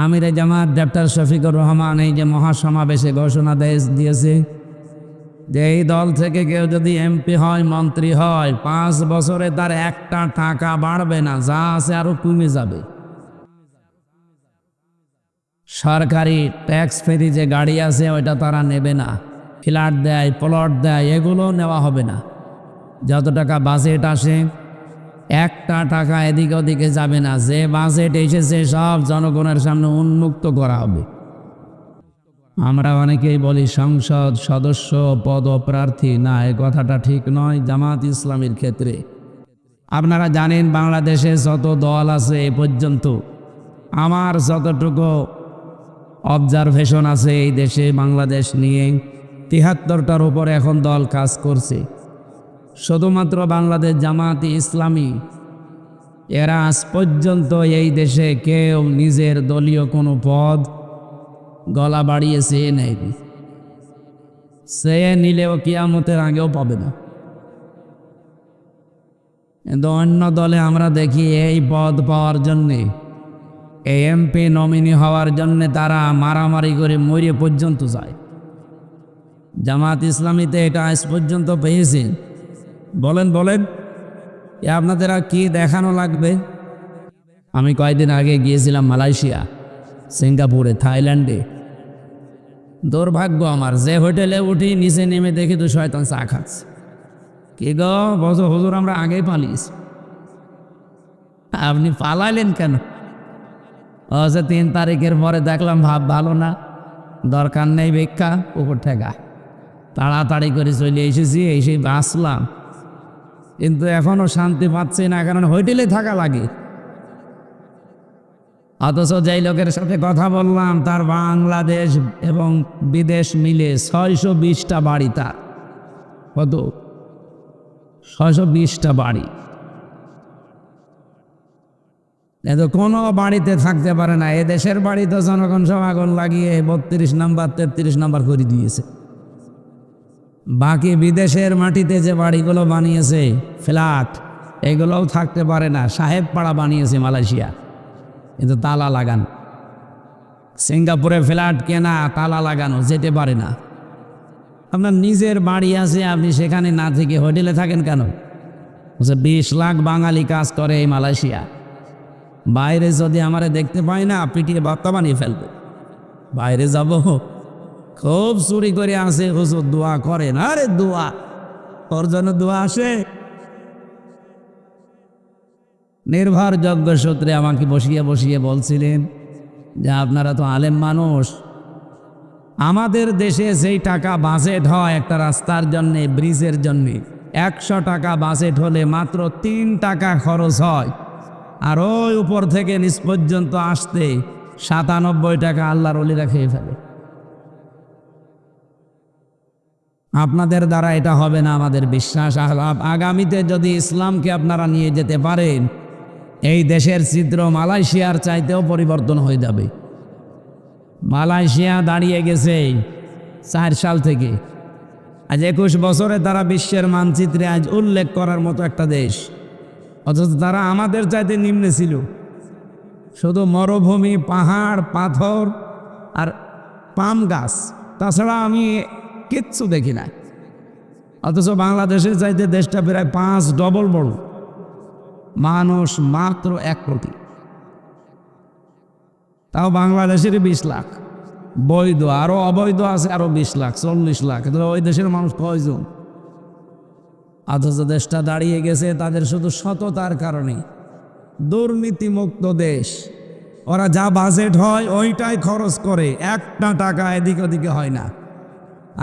আমিরে জামাত ডক্টর শফিকুর রহমান এই যে মহাসমাবেশে ঘোষণা দিয়েছে যে এই দল থেকে কেউ যদি এমপি হয়, মন্ত্রী হয়, 5 বছরে তার একটা টাকা বাড়বে না, যা আছে আরো কমে যাবে। সরকারি ট্যাক্স ফ্রি যে গাড়ি আছে ওইটা তারা নেবে না, ফ্ল্যাট দেয়, প্লট দেয়, এগুলো নেওয়া হবে না। যত টাকা বাজেট আসে একটা টাকা এদিকে ওদিকে যাবে না, যে বাজেট এসেছে সব জনগণের সামনে উন্মুক্ত করা হবে। আমরা অনেকেই বলি সংসদ সদস্য পদপ্রার্থী, না, এ কথাটা ঠিক নয় জামাত ইসলামীর ক্ষেত্রে। আপনারা জানেন বাংলাদেশে যত দল আছে এ পর্যন্ত, আমার যতটুকু অবজারভেশন আছে এই দেশে বাংলাদেশ নিয়ে ৭৩টার উপরে এখন দল কাজ করছে। শুধুমাত্র বাংলাদেশ জামাত ইসলামী এরা আজ পর্যন্ত এই দেশে কেউ নিজের দলীয় কোনো পদ গলা বাড়িয়ে চেয়ে নেয়নি। চেয়ে নিলেও কিয়ামতের আগেও পাবে না। কিন্তু অন্য দলে আমরা দেখি এই পদ পাওয়ার জন্যে, এই এমপি নমিনি হওয়ার জন্যে তারা মারামারি করে মরে পর্যন্ত যায়। জামাত ইসলামীতে এটা আজ পর্যন্ত পেয়েছেন? বলেন বলেন, এ আপনাদের আর কি দেখানো লাগবে? আমি কয়েকদিন আগে গিয়েছিলাম মালয়েশিয়া, সিঙ্গাপুরে, থাইল্যান্ডে। দুর্ভাগ্য আমার, যে হোটেলে উঠি নিচে নেমে দেখি তো শয়তান চা খাচ্ছে। কি গো বছর হুজুর, আমরা আগেই পালিস। আপনি পালাইলেন কেন? আচ্ছা 3 তারিখের পরে দেখলাম ভাব ভালো না, দরকার নেই ভিক্ষা, উপর ঠেকা, তাড়াতাড়ি করে চলে এসেছি, এসে বাঁচলাম। কিন্তু এখনো শান্তি পাচ্ছি না, কারণ হোটেলে থাকা লাগে। অথচ যেই লোকের সাথে কথা বললাম তার বাংলাদেশ এবং বিদেশ মিলে 620টা বাড়ি। তার কত? 620টা বাড়ি। কিন্তু কোনো বাড়িতে থাকতে পারে না। এদেশের বাড়িতে জনগণ সব আগুন লাগিয়ে 32 নাম্বার 33 নাম্বার করে দিয়েছে। বাকি বিদেশের মাটিতে যে বাড়িগুলো বানিয়েছে ফ্ল্যাট, এগুলোও থাকতে পারে না। সাহেব পাড়া বানিয়েছে মালয়েশিয়া, কিন্তু তালা লাগানো। সিঙ্গাপুরে ফ্ল্যাট কেনা, তালা লাগানো, যেতে পারে না। আপনার নিজের বাড়ি আছে, আপনি সেখানে না থেকে হোটেলে থাকেন কেন? 20 লাখ বাঙালি কাজ করে এই মালয়েশিয়া। বাইরে যদি আমারে দেখতে পাই না, পিটিয়ে বার্তা বানিয়ে ফেলবে। বাইরে যাব, খুব চুরি করে আসে, হুজুর দোয়া করেন। আরে দোয়া, ওর জন্য দোয়া আসে? নির্ভরযোগ্য সূত্রে আমাকে বসিয়ে বসিয়ে বলছিলেন যে আপনারা তো আলেম মানুষ, আমাদের দেশে যেই টাকা বাজেট হয় একটা রাস্তার জন্যে, ব্রিজের জন্যে, 100 টাকা বাজেট হলে মাত্র 3 টাকা খরচ হয়। আর ওই উপর থেকে নিচ পর্যন্ত আসতে 97 টাকা আল্লাহর ওলিরা খেয়ে ফেলে। আপনাদের দ্বারা এটা হবে না, আমাদের বিশ্বাস। আগামীতে যদি ইসলামকে আপনারা নিয়ে যেতে পারেন, এই দেশের চিত্র মালয়েশিয়ার চাইতেও পরিবর্তন হয়ে যাবে। মালয়েশিয়া দাঁড়িয়ে গেছে 4 সাল থেকে, আজ 21 বছরে তারা বিশ্বের মানচিত্রে আজ উল্লেখ করার মতো একটা দেশ। অথচ তারা আমাদের চাইতে নিম্নে ছিল। শুধু মরুভূমি, পাহাড়, পাথর আর পাম গাছ, তাছাড়া আমি কিচ্ছু দেখি না। অথচ বাংলাদেশের চাইতে দেশটা প্রায় 5 ডবল বড়। মানুষ মাত্র 1 কোটি, তাও বাংলাদেশের 20 লাখ বৈধ, আরো অবৈধ আছে আরো 20 লাখ, 40 লাখ। ওই দেশের মানুষ কয়জন? অথচ দেশটা দাঁড়িয়ে গেছে তাদের শুধু সততার কারণে। দুর্নীতিমুক্ত দেশ। ওরা যা বাজেট হয় ওইটাই খরচ করে, 1টা টাকা এদিক ওদিকে হয় না।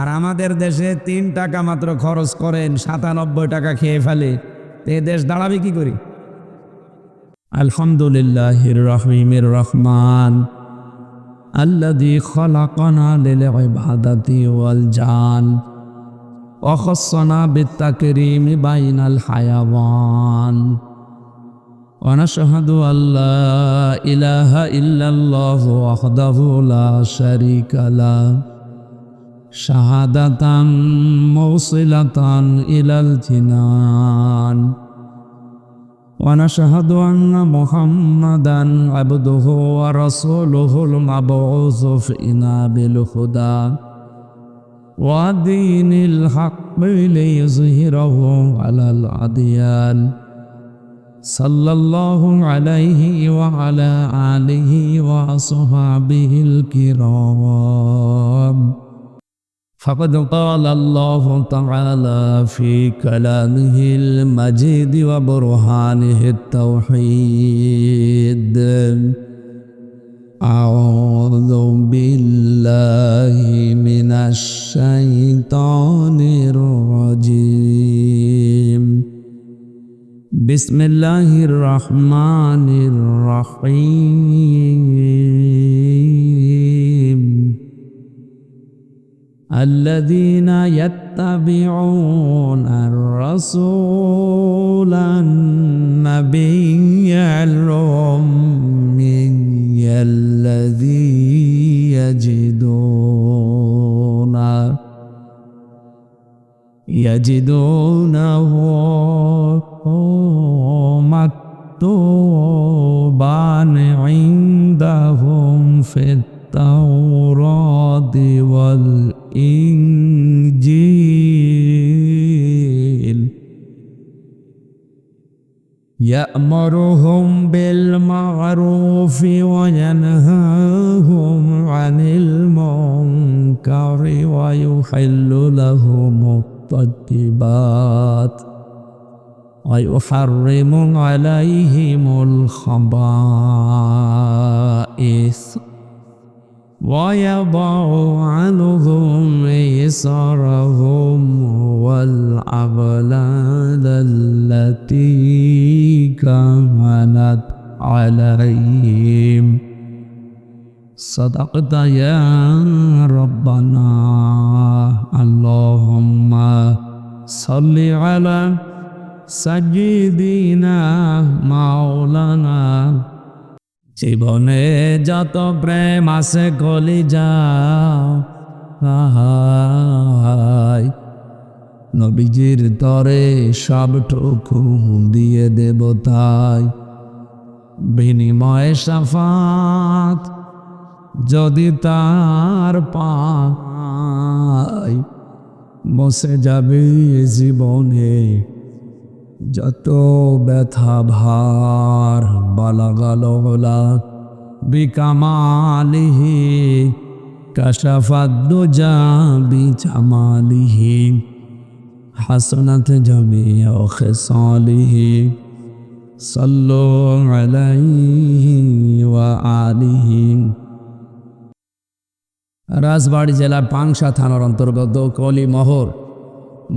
আর আমাদের দেশে 3 টাকা মাত্র খরচ করেন, 97 টাকা খেয়ে ফেলে। এ দেশ দাঁড়াবে কি করে? আলহামদুলিল্লাহির রহিমির রহমান আল্লাযী খালাকানা লিল ইবাদাতি ওয়াল জান ওয়া খাসানা বিত-তাকরীমি বাইনাল হায়াওয়ান ওয়া নাশহাদু আল্লা ইলাহা ইল্লাল্লাহু ওয়াহদাহু লা শারীকা লাহু শাহাদাতান মুওসিলাতান ইলাল জিনান ونشهد أن محمدا عبده ورسوله المبعوث فينا بالهدى ودين الحق ليظهره على الأديان صلى الله عليه وعلى آله وصحبه الكرام. فقد قال الله تعالى في كلامه المجيد وبرهانه التوحيد: أعوذ بالله من الشيطان الرجيم. بسم الله الرحمن الرحيم. الذين يتبعون الرسول النبي الأمي الذي يجدونه مكتوبا عندهم في التوراة والإنجيل يأمرهم بالمعروف وينهاهم عن المنكر ويحل لهم الطيبات ويحرم عليهم الخبائث ويضع عنهم إصرهم والأغلال التي كانت عليهم. صدقت يا ربنا. اللهم صل على سيدنا مولانا. জীবনে যত প্রেম আছে কলিজায় নবীজির তরে সবটুকু দিয়ে দেব তাই। বিনিময়ে শাফাত যদি তার পাই বসে যাবে জীবনে যত ব্যথা ভার। বালাগাল বিকামালিহি কাশাফাদ্দুজা বিজামালিহি হাসনাত জামিউ খিসালিহি সাল্লু আলাইহি ওয়া আলিহি। রাজবাড়ী জেলার পাংশা থানার অন্তর্গত কলিমোহর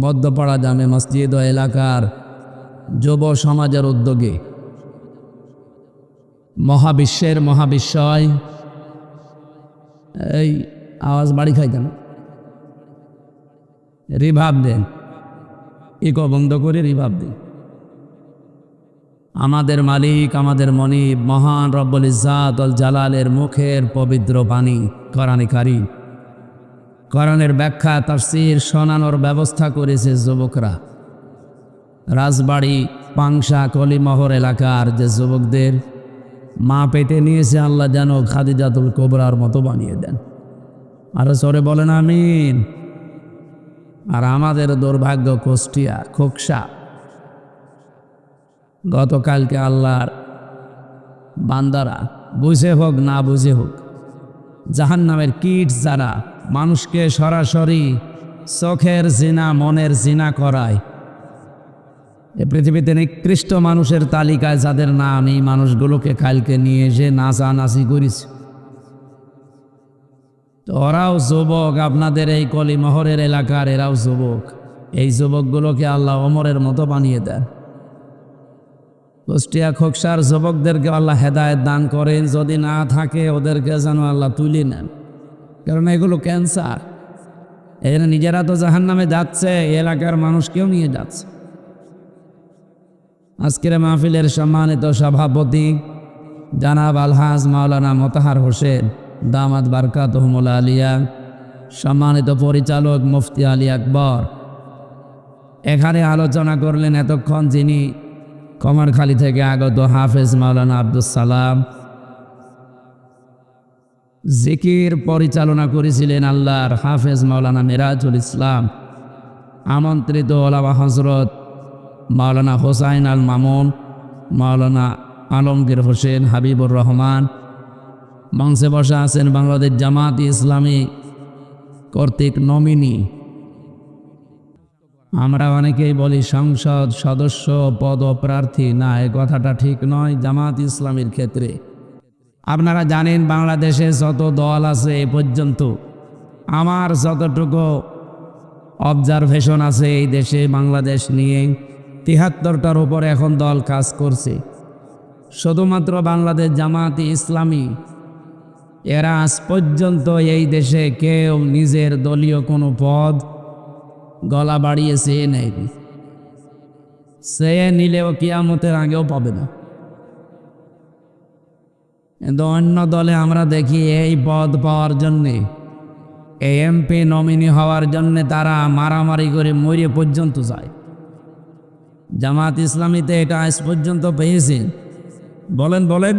মধ্যপাড়া জামে মসজিদ ও এলাকার যুব সমাজের উদ্যোগে মহাবিশ্বের মহাবিশ্বয় এই আওয়াজ বাড়ি খাই কেন? রিভাব দেন, ইকো বন্ধ করে রিভাব দেন। আমাদের মালিক, আমাদের মনিব, মহান রব্বুল ইজ্জাত ওয়াল জালালের মুখের পবিত্র বাণী কোরআনে কারীম, কোরআনের ব্যাখ্যা তাফসীর শোনানোর ব্যবস্থা করেছে যুবকরা। রাজবাড়ী পাংশা কলিমোহর এলাকার যে যুবকদের মা পেটে নিয়েছে, আল্লাহ যেন খাদিজাতুল কুবরার মতো বানিয়ে দেন। আরো জোরে বলেন আমিন। আর আমাদের দুর্ভাগ্য কুষ্টিয়া খোকসা, গতকালকে আল্লাহর বান্দারা বুঝে হোক না বুঝে হোক জাহান্নামের কীট যারা মানুষকে সরাসরি চোখের জিনা মনের জিনা করায়, এ পৃথিবীতে নিকৃষ্ট মানুষের তালিকায় যাদের নাম, এই মানুষগুলোকে কালকে নিয়ে এসে নাচানাচি করেছে। তো ওরাও যুবক, আপনাদের এই কলিমোহরের এলাকার এরাও যুবক। এই যুবকগুলোকে আল্লাহ ওমরের মতো বানিয়ে দেন। কুষ্টিয়া খোকসার যুবকদেরকে আল্লাহ হেদায়েত দান করেন। যদি না থাকে ওদেরকে যেন আল্লাহ তুলে নেন, কারণ এগুলো ক্যান্সার। এরা নিজেরা তো জাহান্নামে যাচ্ছে, এলাকার মানুষকেও নিয়ে যাচ্ছে। আজকের মাহফিলের সম্মানিত সভাপতি জানাব আলহাজ মাওলানা মোতাহার হোসেন দামাত বারকাতুহুমুল আলিয়া, সম্মানিত পরিচালক মুফতি আলী আকবর, এখানে আলোচনা করলেন এতক্ষণ যিনি কমারখালী থেকে আগত হাফেজ মাওলানা আব্দুস সালাম জিকির পরিচালনা করেছিলেন আল্লাহর হাফেজ মাওলানা মিরাজুল ইসলাম। আমন্ত্রিত ওলামা হজরত মাওলানা হোসাইন আল মামুন, মাওলানা আলমগীর হোসেন হাবিবুর রহমান। মঞ্চে বসা আছেন বাংলাদেশ জামাত ইসলামী কর্তৃক নমিনি। আমরা অনেকেই বলি সংসদ সদস্য পদপ্রার্থী, না, এ কথাটা ঠিক নয় জামাত ইসলামীর ক্ষেত্রে। আপনারা জানেন বাংলাদেশে যত দল আছে এ পর্যন্ত, আমার যতটুকু অবজারভেশন আছে এই দেশে বাংলাদেশ নিয়ে ৭৩টার উপরে এখন দল কাজ করছে। শুধুমাত্র বাংলাদেশ জামাত ইসলামী এরা আজ পর্যন্ত এই দেশে কেউ নিজের দলীয় কোনো পদ গলা বাড়িয়ে চেয়ে নেয়নি। চেয়ে নিলেও কিয়ামতের আগেও পাবে না। কিন্তু অন্য দলে আমরা দেখি এই পদ পাওয়ার জন্যে, এই এমপি নমিনি হওয়ার জন্যে তারা মারামারি করে মরে পর্যন্ত যায়। জামাত ইসলামীতে এটা আজ পর্যন্ত পেয়েছে। বলেন বলেন,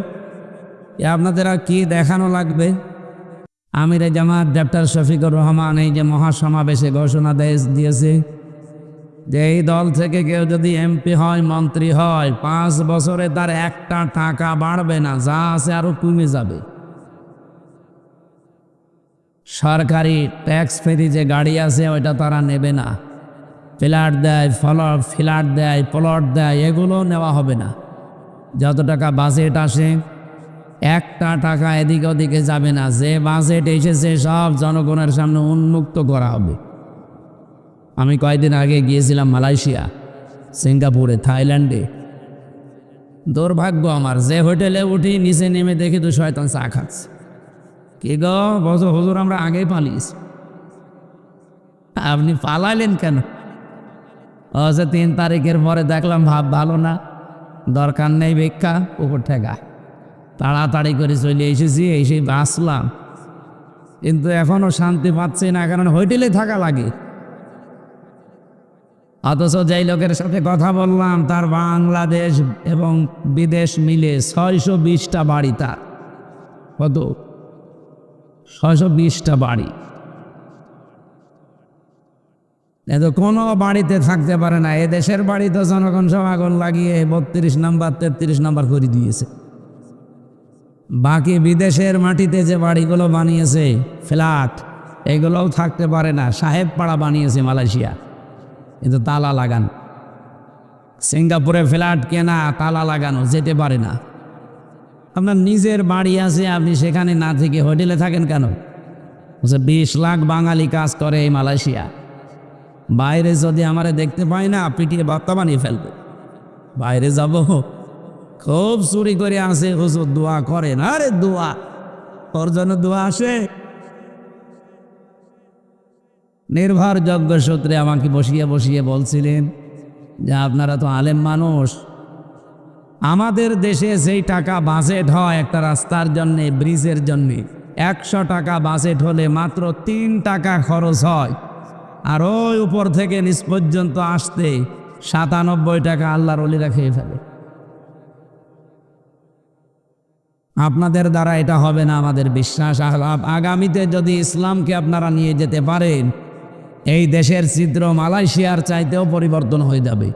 আপনাদের আর কি দেখানো লাগবে? আমিরে জামাত ডক্টর শফিকুর রহমান এই যে মহাসমাবেশে ঘোষণা দিয়েছে যে এই দল থেকে কেউ যদি এমপি হয়, মন্ত্রী হয়, 5 বছরে তার একটা টাকা বাড়বে না, যা আছে আরো কমে যাবে। সরকারি ট্যাক্স ফ্রি যে গাড়ি আছে ওইটা তারা নেবে না। ফ্ল্যাট দেয়, ফ্ল্যাট দেয়, প্লট দেয়, এগুলো নেওয়া হবে না। যত টাকা বাজেট আসে একটা টাকা এদিক ওদিকে যাবে না। যে বাজেট এসেছে সব জনগণের সামনে উন্মুক্ত করা হবে। আমি কয়েকদিন আগে গিয়েছিলাম মালয়েশিয়া, সিঙ্গাপুরে, থাইল্যান্ডে। দুর্ভাগ্য আমার, যে হোটেলে উঠি নিচে নেমে দেখি তো শয়তান চা খাচ্ছে। কি গো বছর হুজুর, আমরা আগেই পালিয়েছি। আপনি পালাইলেন কেন? ও যে 3 তারিখের পরে দেখলাম ভাব ভালো না, দরকার নেই ভিক্ষা, উপর ঠেকা, তাড়াতাড়ি করে চলে এসেছি, এসে বাঁচলাম। কিন্তু এখনো শান্তি পাচ্ছি না, কারণ হোটেলে থাকা লাগে। অথচ যেই লোকের সাথে কথা বললাম তার বাংলাদেশ এবং বিদেশ মিলে 620টা বাড়ি। তার কত? 620টা বাড়ি। কিন্তু কোনো বাড়িতে থাকতে পারে না। এদেশের বাড়ি তো জনগণ সব আগুন লাগিয়ে 32 নাম্বার 33 নাম্বার করে দিয়েছে। বাকি বিদেশের মাটিতে যে বাড়িগুলো বানিয়েছে ফ্ল্যাট, এগুলোও থাকতে পারে না। সাহেব পাড়া বানিয়েছে মালয়েশিয়া, কিন্তু তালা লাগানো। সিঙ্গাপুরে ফ্ল্যাট কেনা, তালা লাগানো, যেতে পারে না। আপনার নিজের বাড়ি আছে, আপনি সেখানে না থেকে হোটেলে থাকেন কেন? 20 লাখ বাঙালি কাজ করে এই মালয়েশিয়া। বাইরে যদি আমারে দেখতে পায় না, পিটিয়ে বার্তা বানিয়ে ফেলবে। বাইরে যাব, খুব চুরি করে আসে, হুজুর দোয়া করেন। আরে দোয়া, ওর জন্য দোয়া আসে? নির্ভরযোগ্য সূত্রে আমাকে বসিয়ে বসিয়ে বলছিলেন যে আপনারা তো আলেম মানুষ, আমাদের দেশে যেই টাকা বাজেট হয় একটা রাস্তার জন্যে, ব্রিজের জন্যে, 100 টাকা বাজেট হলে মাত্র 3 টাকা খরচ হয়। আর ওই উপর থেকে নিচ পর্যন্ত আসতে 97 টাকা আল্লাহর ওলিরা খেয়ে ফেলে। আপনাদের দ্বারা এটা হবে না, আমাদের বিশ্বাস। আগামীতে যদি ইসলামকে আপনারা নিয়ে যেতে পারেন, এই দেশের চিত্র মালয়েশিয়ার চাইতেও পরিবর্তন হয়ে যাবে।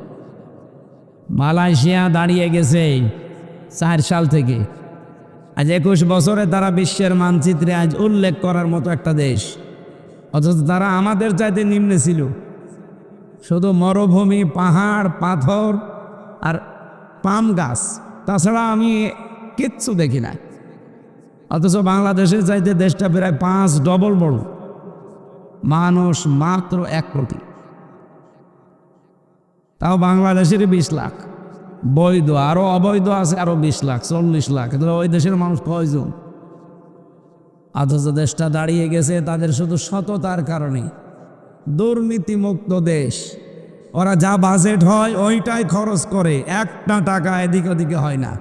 মালয়েশিয়া দাঁড়িয়ে গেছে 4 সাল থেকে, আজ 21 বছরে তারা বিশ্বের মানচিত্রে আজ উল্লেখ করার মতো একটা দেশ। অথচ তারা আমাদের চাইতে নিম্নে ছিল। শুধু মরুভূমি, পাহাড়, পাথর আর পাম গাছ, তাছাড়া আমি কিচ্ছু দেখি না। অথচ বাংলাদেশের চাইতে দেশটা প্রায় 5 ডবল বড়। মানুষ মাত্র 1 কোটি, তাও বাংলাদেশের 20 লাখ বৈধ, আরো অবৈধ আছে আরো 20 লাখ 40 লাখ। ওই দেশের মানুষ কয়জন? অথচ দেশটা দাঁড়িয়ে গেছে তাদের শুধু সততার কারণে। দুর্নীতিমুক্ত দেশ। ওরা যা বাজেট হয় ওইটাই খরচ করে, একটা টাকা এদিক ওদিকে হয় না।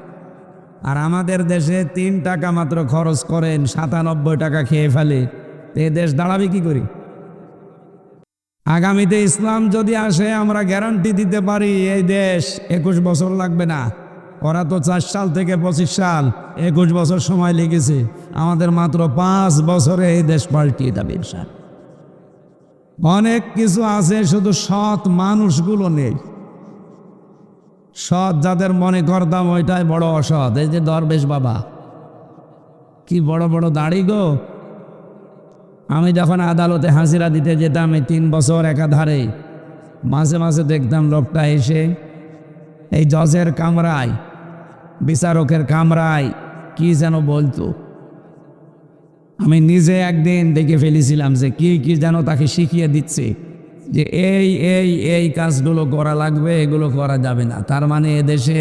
আর আমাদের দেশে 3 টাকা মাত্র খরচ করেন, 97 টাকা খেয়ে ফেলে। এ দেশ দাঁড়াবে কি করে? আগামীতে ইসলাম যদি আসে আমরা গ্যারান্টি দিতে পারি এই দেশ 21 বছর লাগবে না। ওরা তো 4 সাল থেকে 25 সাল 21 বছর সময় লেগেছে, আমাদের মাত্র 5 বছরে এই দেশ পাল্টিয়ে যাবে ইনশাআল্লাহ। অনেক কিছু আছে, শুধু সৎ মানুষগুলো নেই। সৎ যাদের মনে করতাম ওইটাই বড় অসৎ। এই যে দরবেশ বাবা, কি বড় বড় দাড়ি গো। আমি যখন আদালতে হাজিরা দিতে যেতাম এই 3 বছর একাধারে, মাঝে মাঝে দেখতাম লোকটা এসে এই জজের কামরায়, বিচারকের কামরায় কি যেন বলতো। আমি নিজে একদিন দেখে ফেলেছিলাম যে কি কি যেন তাকে শিখিয়ে দিচ্ছে, যে এই কাজগুলো করা লাগবে, এগুলো করা যাবে না। তার মানে এদেশে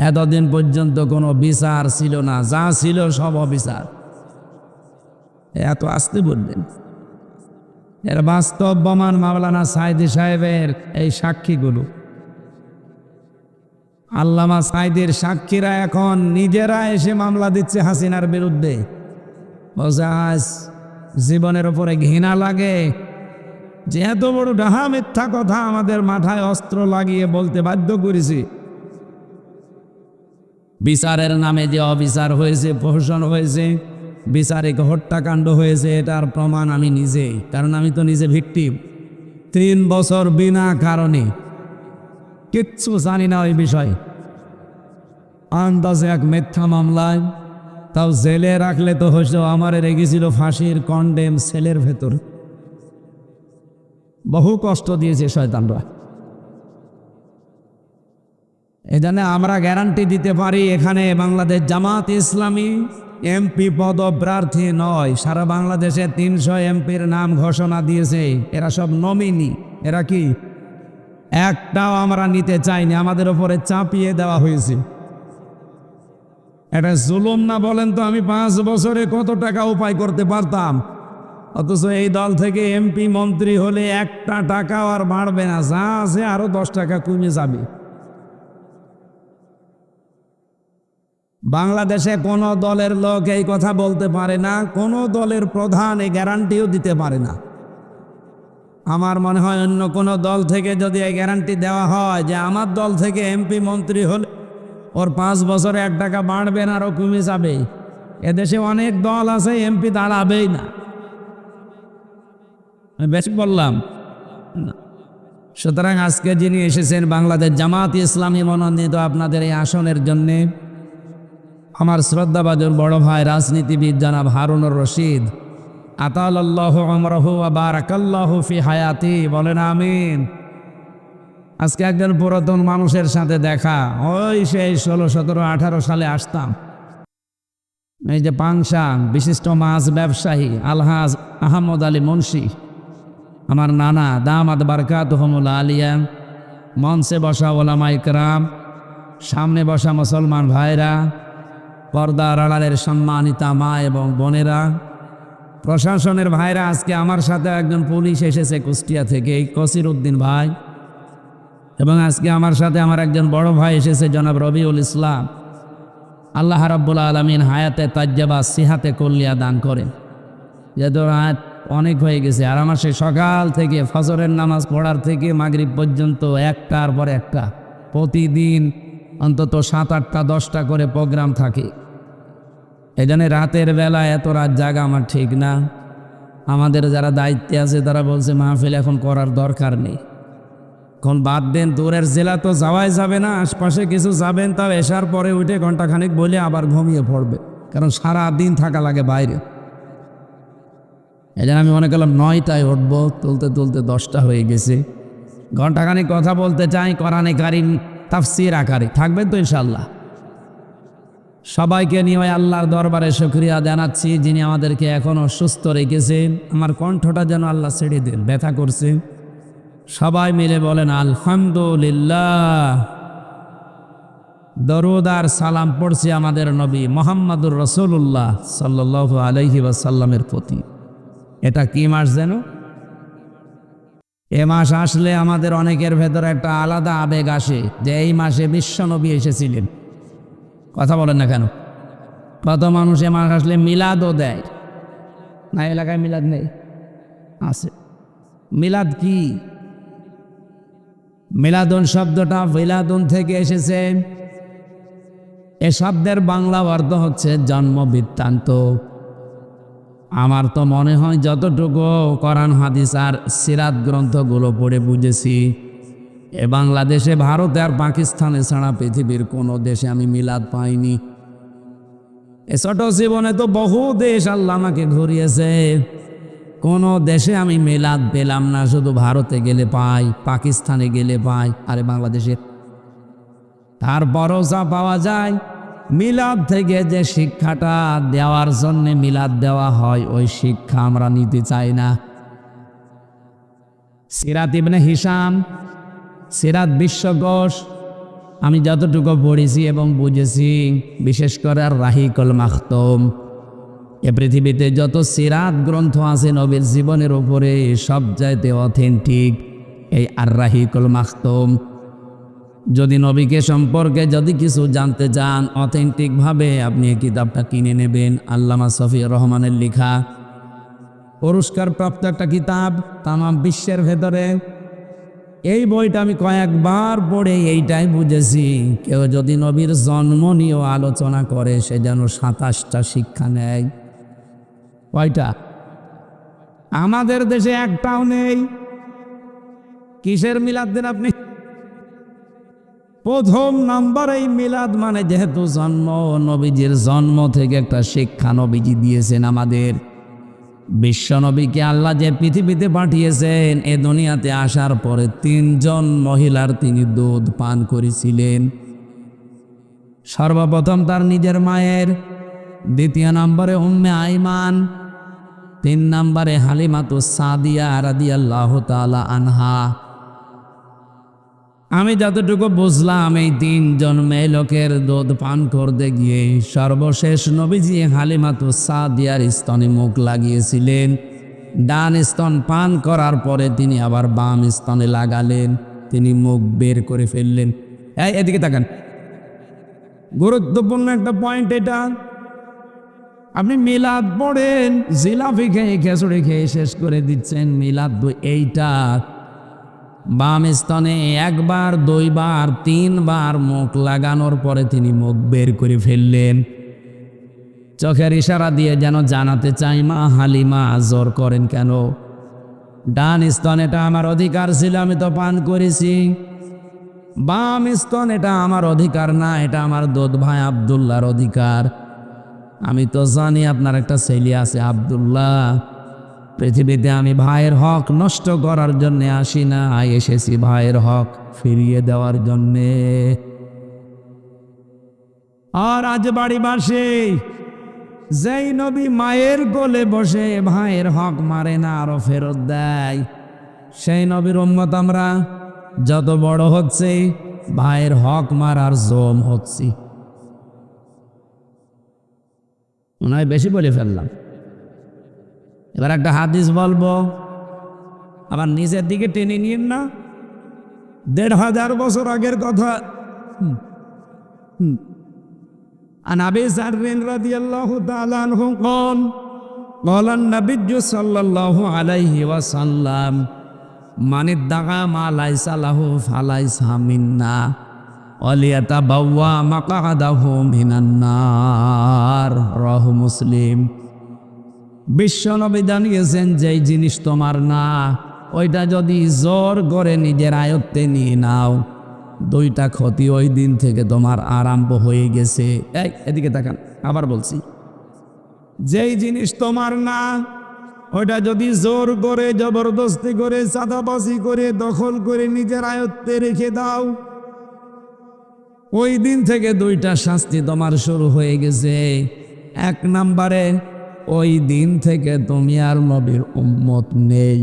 এতদিন পর্যন্ত কোনো বিচার ছিল না, যা ছিল সব অবিচার। এত আসতে বললেন। এর বাস্তব প্রমাণ মাওলানা সাইদি সাহেবের এই সাক্ষীগুলো। আল্লামা সাইদির সাক্ষীরা এখন নিজেরা এসে মামলা দিচ্ছে হাসিনার বিরুদ্ধে। আজ জীবনের উপরে ঘৃণা লাগে যে এত বড় ডাহা মিথ্যা কথা আমাদের মাথায় অস্ত্র লাগিয়ে বলতে বাধ্য করেছি। বিচারের নামে যে অবিচার হয়েছে, প্রহসন হয়েছে, বিচারিক হত্যাকাণ্ড হয়েছে, এটার প্রমাণ আমি নিজেই, কারণ আমি তো নিজে ভিকটিম। 3 বছর বিনা কারণে কিচ্ছু জানি না ওই বিষয়, আন্দাজে এক মিথ্যা মামলায়, তাও জেলে রাখলে তো হয়তো আমার রেগেছিল ফাঁসির কন্ডেম সেলের ভেতর। বহু কষ্ট দিয়েছে শয়তানরা। এজন্য আমরা গ্যারান্টি দিতে পারি এখানে বাংলাদেশ জামাত ইসলামী এমপি পদপ্রার্থী নয়, সারা বাংলাদেশে 300 এমপির নাম ঘোষণা দিয়েছে। এরা সব নমিনি। এরা কি একটাও আমরা নিতে চাইনি, আমাদের উপরে চাপিয়ে দেওয়া হয়েছে। এটা জুলুম না বলেন তো? আমি 5 বছরে কত টাকা উপায় করতে পারতাম, অথচ এই দল থেকে এমপি মন্ত্রী হলে একটা টাকাও আর বাড়বে না, যা আছে আরো 10 টাকা কমে যাবে। বাংলাদেশে কোন দলের লোক এই কথা বলতে পারে না, কোন দলের প্রধান এই গ্যারান্টিও দিতে পারে না। আমার মনে হয় অন্য কোন দল থেকে যদি এই গ্যারান্টি দেওয়া হয় যে আমার দল থেকে এমপি মন্ত্রী হলে ওর 5 বছরে 1 টাকা বাড়বে না, আরো কমে যাবে। এদেশে অনেক দল আছে এমপি দাঁড়াবেই না। আমি বেশি বললাম না। সুতরাং আজকে যিনি এসেছেন বাংলাদেশ জামাত ইসলামী মনোনীত আপনাদের এই আসনের জন্যে, আমার শ্রদ্ধাভাজন বড় ভাই রাজনীতিবিদ জনাব হারুনুর রশিদ, আতালাল্লাহু আমরাহু ওয়া বারাকাল্লাহু ফি হায়াতি, বলেন আমিন। আজকে একজন পুরাতন মানুষের সাথে দেখা, ওই সেই 16, 17, 18 সালে আসতাম। এই যে পাংশা বিশিষ্ট মাছ ব্যবসায়ী আলহাজ আহমদ আলী মুন্সি, আমার নানা দামাত বারকাতুহুমুল আলিয়া, মঞ্চে বসা ওলামা ইকরাম, সামনে বসা মুসলমান ভাইরা, পর্দার আড়ালের সম্মানিতা মা এবং বোনেরা, প্রশাসনের ভাইরা, আজকে আমার সাথে একজন পুলিশ এসেছে কুষ্টিয়া থেকে, কসির উদ্দিন ভাই, এবং আজকে আমার সাথে আমার একজন বড় ভাই এসেছে জনাব রবিউল ইসলাম। আল্লাহ রাব্বুল আলামিন হায়াতে তাজ্জাবা সিহাতে কল্লিয়া দান করেন। যেহেতু রাত অনেক হয়ে গেছে, আর আমার সে সকাল থেকে ফজরের নামাজ পড়ার থেকে মাগরিব পর্যন্ত একটার পর একটা প্রতিদিন অন্তত 7, 8, 10টা করে প্রোগ্রাম থাকে। এই জন্য রাতের বেলা এত রাত জাগা আমার ঠিক না। আমাদের যারা দায়িত্বে আছে তারা বলছে মাহফিল এখন করার দরকার নেই, এখন বাদ দেন, দূরের জেলা তো যাওয়াই যাবে না, আশপাশে কিছু যাবেন, তাও এসার পরে উঠে ঘন্টাখানেক বলে আবার ঘুমিয়ে পড়বে, কারণ সারা দিন থাকা লাগে বাইরে। এই জন্য আমি মনে করলাম 9টায় উঠবো, তুলতে তুলতে 10টা হয়ে গেছে। ঘন্টাখানেক কথা বলতে চাই কোরআনে কারীম তাফসীর আকারে, থাকবেন তো ইনশাআল্লাহ? সবাইকে নিয়ে আল্লাহর দরবারে শুকরিয়া জানাচ্ছি যিনি আমাদেরকে এখনো সুস্থ রেখেছেন। আমার কণ্ঠটা যেন আল্লাহ ছেড়ে দেন, ব্যথা করছে। সবাই মিলে বলেন আলহামদুলিল্লাহ। দরুদ আর সালাম পড়ছি আমাদের নবী মুহাম্মদুর রাসূলুল্লাহ সাল্লাল্লাহু আলাইহি ওয়াসাল্লামের প্রতি। এটা কি মাস যেন? এ মাস আসলে আমাদের অনেকের ভেতরে একটা আলাদা আবেগ আসে যে এই মাসে বিশ্বনবী এসেছিলেন। কথা বলেন না কেন? কত মানুষ এ মাস আসলে মিলাদও দেয় না। এলাকায় মিলাদ নেই? আছে। মিলাদ কি? মিলাদুন শব্দটা মিলাদুন থেকে এসেছে। এ শব্দের বাংলা অর্থ হচ্ছে জন্ম বৃত্তান্ত। আমার তো মনে হয় যতটুকু কোরআন হাদিস আর সিরাত গ্রন্থগুলো পড়ে বুঝেছি, এ বাংলাদেশে, ভারতে আর পাকিস্তানে ছাড়া পৃথিবীর কোনো দেশে আমি মিলাদ পাইনি। এ ছোট জীবনে তো বহু দেশ আল্লাহ আমাকে ঘুরিয়েছে, কোনো দেশে আমি মিলাদ পেলাম না। শুধু ভারতে গেলে পাই, পাকিস্তানে গেলে পাই, আরে বাংলাদেশে। তারপরও যা পাওয়া যায়, মিলাদ থেকে যে শিক্ষাটা দেওয়ার জন্য মিলাদ দেওয়া হয়, ওই শিক্ষা আমরা নিতে চাই না। সিরাত ইবনে হিশাম, সিরাত বিশ্বকোষ আমি যতটুকু পড়েছি এবং বুঝেছি, বিশেষ করে আর রাহিকুল মাখতুম, এ পৃথিবীতে যত সিরাত গ্রন্থ আছে নবীর জীবনের উপরে, সবচাইতে অথেন্টিক এই আর রাহিকুল মাখতুম। যদি নবীকে সম্পর্কে যদি কিছু জানতে চান অথেন্টিকভাবে, আপনি এই কিতাবটা কিনে নেবেন। আল্লামা শফিউর রহমানের লেখা, পুরস্কারপ্রাপ্ত একটা কিতাব তামাম বিশ্বের ভেতরে। এই বইটা আমি কয়েকবার পড়ে এইটাই বুঝেছি, কেউ যদি নবীর জন্ম নিয়েও আলোচনা করে, সে যেন 27টা শিক্ষা নেয়। কয়টা? আমাদের দেশে একটাও নেই। কিসের মিলাদ দেন আপনি? প্রথম নাম্বার এই মিলাদ মানে যেহেতু জন্ম, নবীজির জন্ম থেকে একটা শিক্ষা নবীজি দিয়েছেন আমাদের। বিশ্ব নবীকে আল্লাহ যে পৃথিবীতে পাঠিয়েছেন, এ দুনিয়াতে আসার পরে 3 জন মহিলার তিনি দুধ পান করেছিলেন। সর্বপ্রথম তার নিজের মায়ের, দ্বিতীয় নম্বরে উম্মে আইমান, 3 নম্বরে হালিমাতুস সাদিয়া রাদিয়াল্লাহু তাআলা আনহা। আমি যতটুকু বুঝলাম, এই 3 জন মেয়ে লোকের দুধ পান করতে গিয়ে সর্বশেষ নবীজি হালিমাতুস সাদিয়ার স্তনে মুখ লাগিয়েছিলেন। ডান স্তন পান করার পরে তিনি আবার বাম স্তনে লাগালেন, তিনি মুখ বের করে ফেললেন। এদিকে তাকান, গুরুত্বপূর্ণ একটা পয়েন্ট এটা। আপনি মিলাদ পড়েন, জিলাপি খেয়ে খেচুড়ি খেয়ে শেষ করে দিচ্ছেন। মিলাদ এইটা বাম স্তনে 1 বার 2 বার 3 বার মুখ লাগানোর পরে তিনি মুখ বের করে ফেললেন। চোখের ইশারা দিয়ে যেন জানাতে চাই, মা হালিমা জোর করেন কেন? ডান স্তন এটা আমার অধিকার ছিল, আমি তো পান করেছি। বাম স্তন এটা আমার অধিকার না, এটা আমার দুধ ভাই আব্দুল্লাহর অধিকার। আমি তো জানি আপনার একটা ছেলে আছে আব্দুল্লাহ। পৃথিবীতে আমি ভাইয়ের হক নষ্ট করার জন্য আসি না, এসেছি ভাইয়ের হক ফিরিয়ে দেওয়ার জন্যে। আর আজ বাড়ি বাসে যেই নবী মায়ের কোলে বসে ভাইয়ের হক মারে না, আরো ফেরত দেয়, সেই নবীর উম্মত আমরা। যত বড় হচ্ছে, ভাইয়ের হক মারার জম হচ্ছি। মনে হয় বেশি বলে ফেললাম। এবার একটা হাদিস বলবো, আবার নিজের দিকে টেনে নিন না। 1500 বছর আগের কথা। عن أبي ذر رضي الله تعالى عنه قال قال النبي صلى الله عليه وسلم من ادعى ما ليس له فليس منا وليتبوأ مقعده من النار رواه মুসলিম। বিশ্বনবী জানিয়েছেন, যেই জিনিস তোমার না, ওইটা যদি জোর করে নিজের আয়ত্তে নিয়ে নাও, 2টা ক্ষতি ওই দিন থেকে তোমার আরম্ভ হয়ে গেছে। এদিকে তাকান, আবার বলছি, যেই জিনিস তোমার না, ওইটা যদি জোর করে, জবরদস্তি করে, চাঁদাবাজি করে, দখল করে নিজের আয়ত্তে রেখে দাও, ওই দিন থেকে 2টা শাস্তি তোমার শুরু হয়ে গেছে। 1 নম্বরে, ওই দিন থেকে তুমি আর নবীর উম্মত নেই।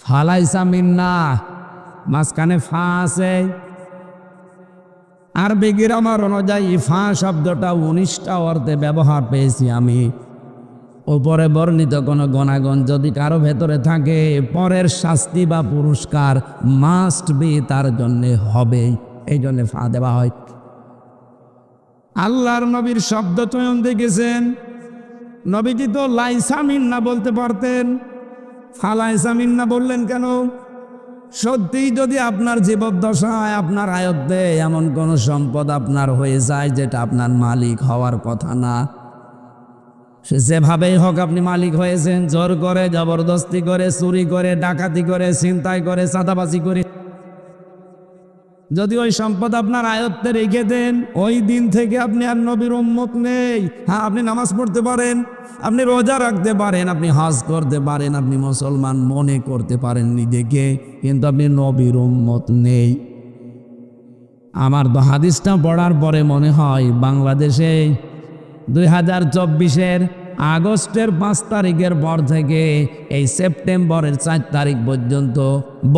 ফালাইসা মিন্না, মাঝখানে ফা আছে। আরবি গ্রামার অনুযায়ী ফা শব্দটা 19টা অর্থে ব্যবহার পেয়েছি আমি। উপরে বর্ণিত কোনো গুণাগুণ যদি কারো ভেতরে থাকে, পরের শাস্তি বা পুরস্কার মাস্ট বি তার জন্যে হবে, এই জন্যে ফা দেওয়া হয়। আল্লাহর নবীর শব্দ চয়ন দেখেছেন, নবীজি তো লাইসা মিন্না বলতে পারতেন, ফালাইসা মিন্না বললেন কেন? সত্যিই যদি আপনার জীবদ্দশায় আপনার আয়ত্তে এমন কোন সম্পদ আপনার হয়ে যায় যেটা আপনার মালিক হওয়ার কথা না, সে যেভাবেই হোক আপনি মালিক হয়েছেন, জোর করে, জবরদস্তি করে, চুরি করে, ডাকাতি করে, ছিনতাই করে, চাঁদাবাজি করে, যদি ওই সম্পদ আপনার আয়ত্তে রেখে দেন, ওই দিন থেকে আপনি আর নবীর উম্মত নেই। হ্যাঁ, আপনি নামাজ পড়তে পারেন, আপনি রোজা রাখতে পারেন, আপনি হজ করতে পারেন, আপনি মুসলমান মনে করতে পারেন নিজেকে, কিন্তু আপনি নবীর উম্মত নেই। আমার তো হাদিসটা পড়ার পরে মনে হয় বাংলাদেশে 2024-এর আগস্টের 5 তারিখের পর থেকে এই সেপ্টেম্বরের 4 তারিখ পর্যন্ত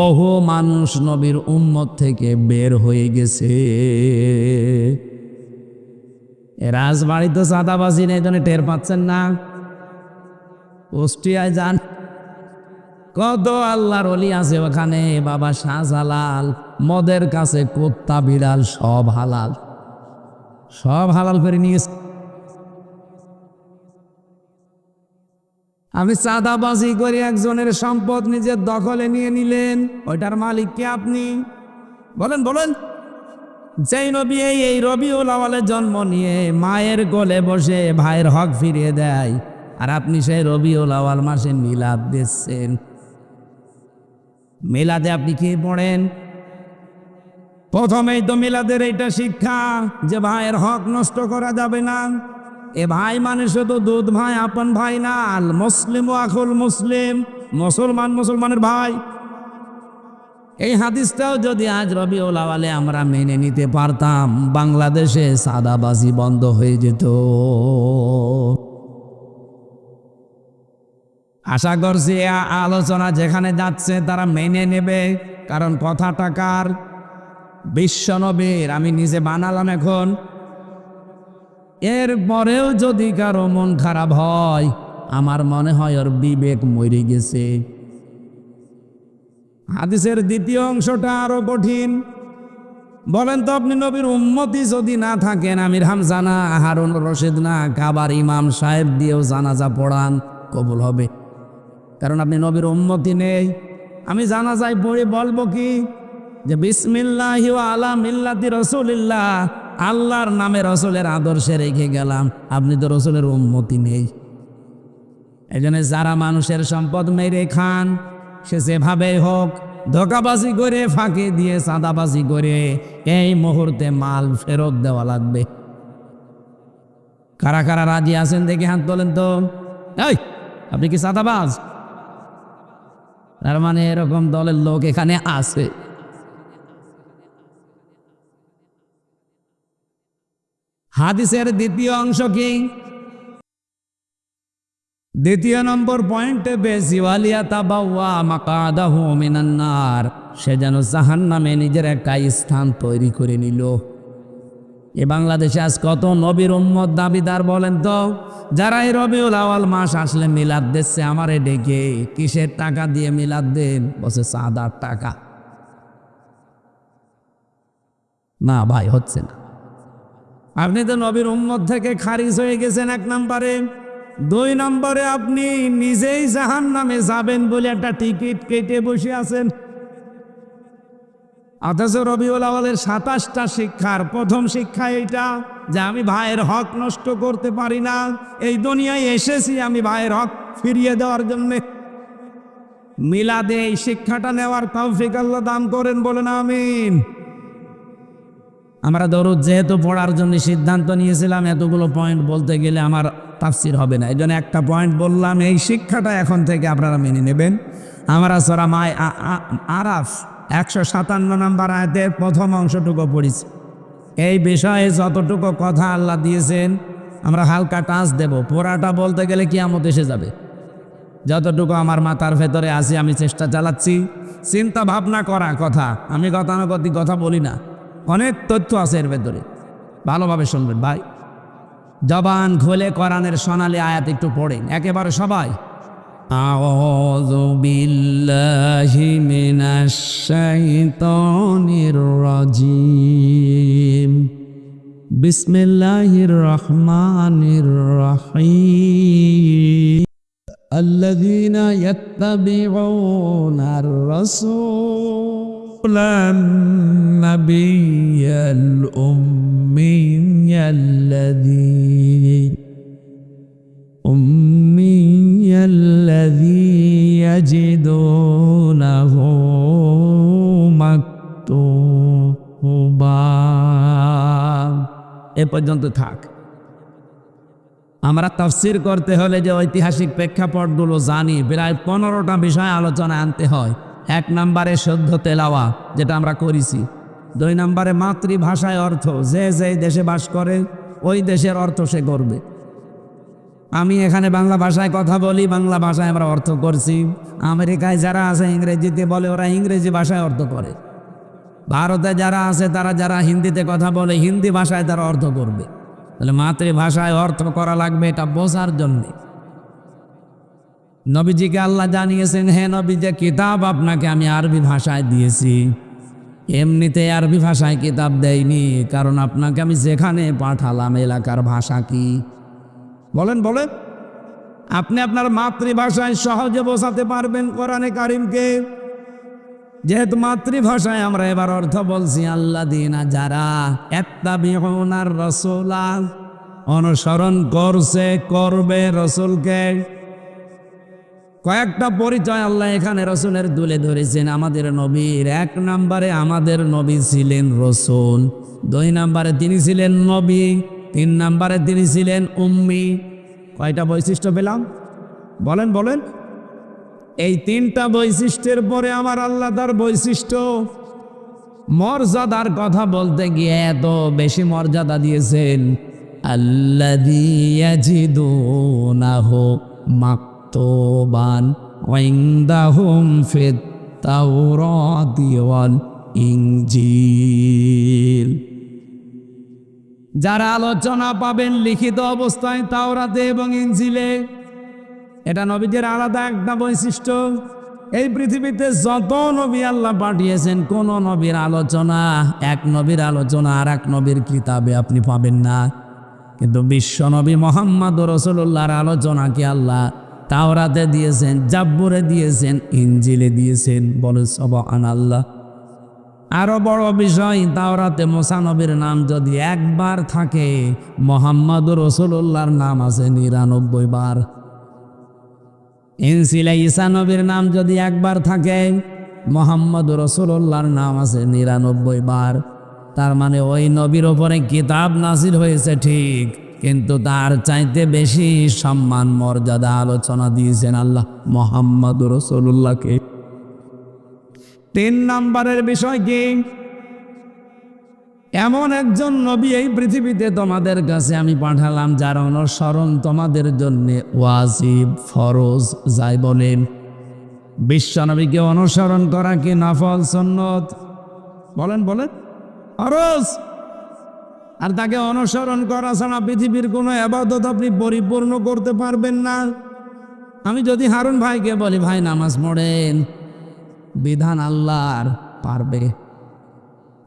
বহু মানুষ নবীর উম্মত থেকে বের হয়ে গেছে। রাজবাড়িতে চাঁদাবাজি নেই, জন্য টের পাচ্ছেন না। কুষ্টিয়ায় যান, কত আল্লাহর ওলি আছে ওখানে, বাবা শাহজালাল, মদের কাছে কুত্তা বিড়াল সব হালাল, সব হালাল করে নিয়েছে। আমি চাঁদাবাজি করে একজনের সম্পদ নিজের দখলে নিয়ে নিলেন, ওইটার মালিক কে আপনি? বলেন বলেন। যেই নবী এই রবিউল আউয়ালে জন্ম নিয়ে মায়ের কোলে বসে ভাইয়ের হক ফিরিয়ে দেয়, আর আপনি সেই রবিউল আউয়াল মাসে মিলাদ দিচ্ছেন। মিলাদে আপনি কি পড়েন? প্রথমেই তো মিলাদের এইটা শিক্ষা যে ভাইয়ের হক নষ্ট করা যাবে না। এ ভাই মানে শুধু দুধ ভাই, আপন ভাই না। আল মুসলিম ও আখুল মুসলিম, মুসলমান মুসলমানের ভাই। এই হাদিসটাও যদি আজ রবিউল আউয়ালে আমরা মেনে নিতে পারতাম, বাংলাদেশে সাদাবাজি বন্ধ হয়ে যেত। আশা করছি আলোচনা যেখানে যাচ্ছে তারা মেনে নেবে, কারণ কথাটা কার? বিশ্বনবীর। আমি নিজে বানালাম এখন। এর পরেও যদি কারো মন খারাপ হয়, আমার মনে হয় ওর বিবেক মরে গেছে। হাদিসের দ্বিতীয় অংশটা আরো কঠিন। বলেন তো, আপনি নবীর উম্মতি যদি না থাকেন, আমির হামজা না, হারুন রশিদ না, কাবার ইমাম সাহেব দিয়েও জানাজা পড়ান, কবুল হবে? কারণ আপনি নবীর উম্মতি নেই। আমি জানাজায় পড়ে বলবো কি যে বিসমিল্লাহি ওয়া আলা মিল্লাতি রাসূলিল্লাহ, আল্লাহর নামে রসুলের আদর্শে রেখে গেলাম। আপনি তো রসুলের উম্মতি নেই। এই জন্য যারা মানুষের সম্পদ মেরে খান, সে যেভাবে হোক ধোকাবাজি করে, ফাঁকি দিয়ে, চাঁদাবাজি করে এই মুহূর্তে মাল ফেরত দেওয়া লাগবে। কারা কারা রাজি আছেন দেখে হাত তোলেন তো। এই, আপনি কি চাঁদাবাজ? তার মানে এরকম দলের লোক এখানে আছে। হাদিসের দ্বিতীয় অংশ কি? দ্বিতীয় নম্বর পয়েন্টে বেশি ওয়ালিয়া তাবাওয়া মাকাদাহু মিনান নার, সে যেন জাহান্নামে নিজের একটা স্থান তৈরি করে নিল। এ বাংলাদেশে আজ কত নবীর উম্মত দাবিদার বলেন তো, যারা এই রবিউল আউয়াল মাস আসলে মিলাদ দিচ্ছে আমারে ডেকে। কিসের টাকা দিয়ে মিলাদ দেন? বসে চাঁদার টাকা। না ভাই, হচ্ছে না। আপনি তো নবীর উম্মত থেকে খারিজ হয়ে গেছেন, 1 নম্বরে। 2 নম্বরে আপনি নিজেই জাহান্নামে যাবেন বলে একটা টিকিট কেটে বসে আছেন। অথচ রবিউল আউয়ালের 27টা শিক্ষার প্রথম শিক্ষা এইটা যে আমি ভাইয়ের হক নষ্ট করতে পারি না। এই দুনিয়ায় এসেছি আমি ভাইয়ের হক ফিরিয়ে দেওয়ার জন্য। মিলাদে এই শিক্ষাটা নেওয়ার তৌফিক আল্লাহ দান করেন, বলেন আমিন। আমরা দরুদ যেহেতু পড়ার জন্য সিদ্ধান্ত নিয়েছিলাম, এতগুলো পয়েন্ট বলতে গেলে আমার তাফসির হবে না, এই জন্য একটা পয়েন্ট বললাম। এই শিক্ষাটা এখন থেকে আপনারা মেনে নেবেন। আমরা সূরা আরাফ 157 নম্বর আয়াতের প্রথম অংশটুকু পড়েছি। এই বিষয়ে যতটুকু কথা আল্লাহ দিয়েছেন আমরা হালকা টাচ দেব। পুরাটা বলতে গেলে কিয়ামত এসে যাবে। যতটুকু আমার মাথার ভেতরে আছে আমি চেষ্টা চালাচ্ছি। চিন্তা ভাবনা করা কথা, আমি গতানুগতিক কথা বলি না। অনেক তথ্য আছে এর ভেতরে, ভালোভাবে শুনবেন ভাই। জবান খুলে কোরআনের সোনালী আয়াত একটু পড়েন একেবারে সবাই। আউযু বিল্লাহি মিনাশ শাইতানির রাজিম, বিসমিল্লাহির রহমানির রহিম। الذين يتبعون الرسول النبي الأمي الذي يجدونه مكتوبا এ পর্যন্ত থাক। আমরা তাফসীর করতে হলে যে ঐতিহাসিক প্রেক্ষাপটগুলো জানি, প্রায় 15টা বিষয় আলোচনা আনতে হয়। 1 নম্বরে শুদ্ধ তেলাওয়া, যেটা আমরা করেছি। 2 নম্বরে মাতৃভাষায় অর্থ, যে দেশে বাস করে ওই দেশের অর্থ সে করবে। আমি এখানে বাংলা ভাষায় কথা বলি, বাংলা ভাষায় আমরা অর্থ করছি। আমেরিকায় যারা আছে ইংরেজিতে বলে, ওরা ইংরেজি ভাষায় অর্থ করে। ভারতে যারা আছে তারা যারা হিন্দিতে কথা বলে, হিন্দি ভাষায় তারা অর্থ করবে। তাহলে মাতৃভাষায় অর্থ করা লাগবে, এটা বোঝার জন্যে। নবীজিকে আল্লাহ জানিয়েছেন, হে নবী, যে কিতাব আপনাকে আমি আরবি ভাষায় দিয়েছি। এমনিতে আরবি ভাষায় কিতাব দেয়নি, কারণ আপনাকে আমি যেখানে পাঠালাম এলাকার ভাষা কি বলেন বলেন। আপনি আপনার মাতৃভাষায় সহজে বোঝাতে পারবেন কোরআনে কারিমকে। যেহেতু মাতৃভাষায় আমরা এবার অর্থ বলছি, আল্লাযীনা যারা ইত্তাবিউনার রাসূলা অনুসরণ করছে, করবে রসুলকে। কয়েকটা পরিচয় আল্লাহ এখানে রসুলের তুলে ধরেছেন আমাদের নবীর। 1 নম্বরে আমাদের নবী ছিলেন রসুল, 2 নম্বরে তিনি ছিলেন নবী, 3 নম্বরে তিনি ছিলেন উম্মি। কয়টা বৈশিষ্ট্য পেলাম বলেন বলেন। এই 3টা বৈশিষ্ট্যের পরে আমার আল্লাহ তার বৈশিষ্ট্য মর্যাদার কথা বলতে গিয়ে এত বেশি মর্যাদা দিয়েছেন। আল্লাযী ইয়াজিদুনাহু মাকতুবান ইনদাহুম ফিত তাওরাতি ওয়াল ইনজিল। যারা আলোচনা পাবেন লিখিত অবস্থায় তাওরাতে এবং ইনজিলে। এটা নবীদের আলাদা একটা বৈশিষ্ট্য। এই পৃথিবীতে যত নবী আল্লাহ পাঠিয়েছেন, কোন নবীর আলোচনা, এক নবীর আলোচনা আর এক নবীর কিতাবে আপনি পাবেন না। কিন্তু বিশ্ব নবী মোহাম্মদ রাসূলুল্লাহর আলোচনাকে আল্লাহ তাওরাতে দিয়েছেন, জাব্বুরে দিয়েছেন, ইনজিলে দিয়েছেন। বলে সুবহানাল্লাহ। আরো বড় বিষয়, তাওরাতে মুসা নবীর নাম যদি একবার থাকে, মোহাম্মদ রাসূলুল্লাহর নাম আছে 99 বার। ইনজিলে ঈসা নবীর নাম যদি একবার থাকে, মোহাম্মদ রাসূলুল্লাহর নাম আছে 99 বার। তার মানে ওই নবীর ওপরে কিতাব নাজিল হয়েছে ঠিক, কিন্তু তার চাইতে বেশি সম্মান মর্যাদা আলোচনা দিয়েছেন আল্লাহ মোহাম্মদ রাসূলুল্লাহকে। 3 নম্বরের বিষয় কি? এমন একজন নবী এই পৃথিবীতে তোমাদের কাছে আমি পাঠালাম, যার অনুসরণ তোমাদের জন্য ওয়াজিব, ফরজ, যাই বলেন। বিশ্ব নবীকে অনুসরণ করা কি নফল সুন্নত? বলেন বলেন। ফরজ। আর তাকে অনুসরণ করা ছাড়া পৃথিবীর কোনো ইবাদত আপনি পরিপূর্ণ করতে পারবেন না। আমি যদি হারুন ভাইকে বলি, ভাই নামাজ পড়েন, বিধান আল্লাহর, পারবে?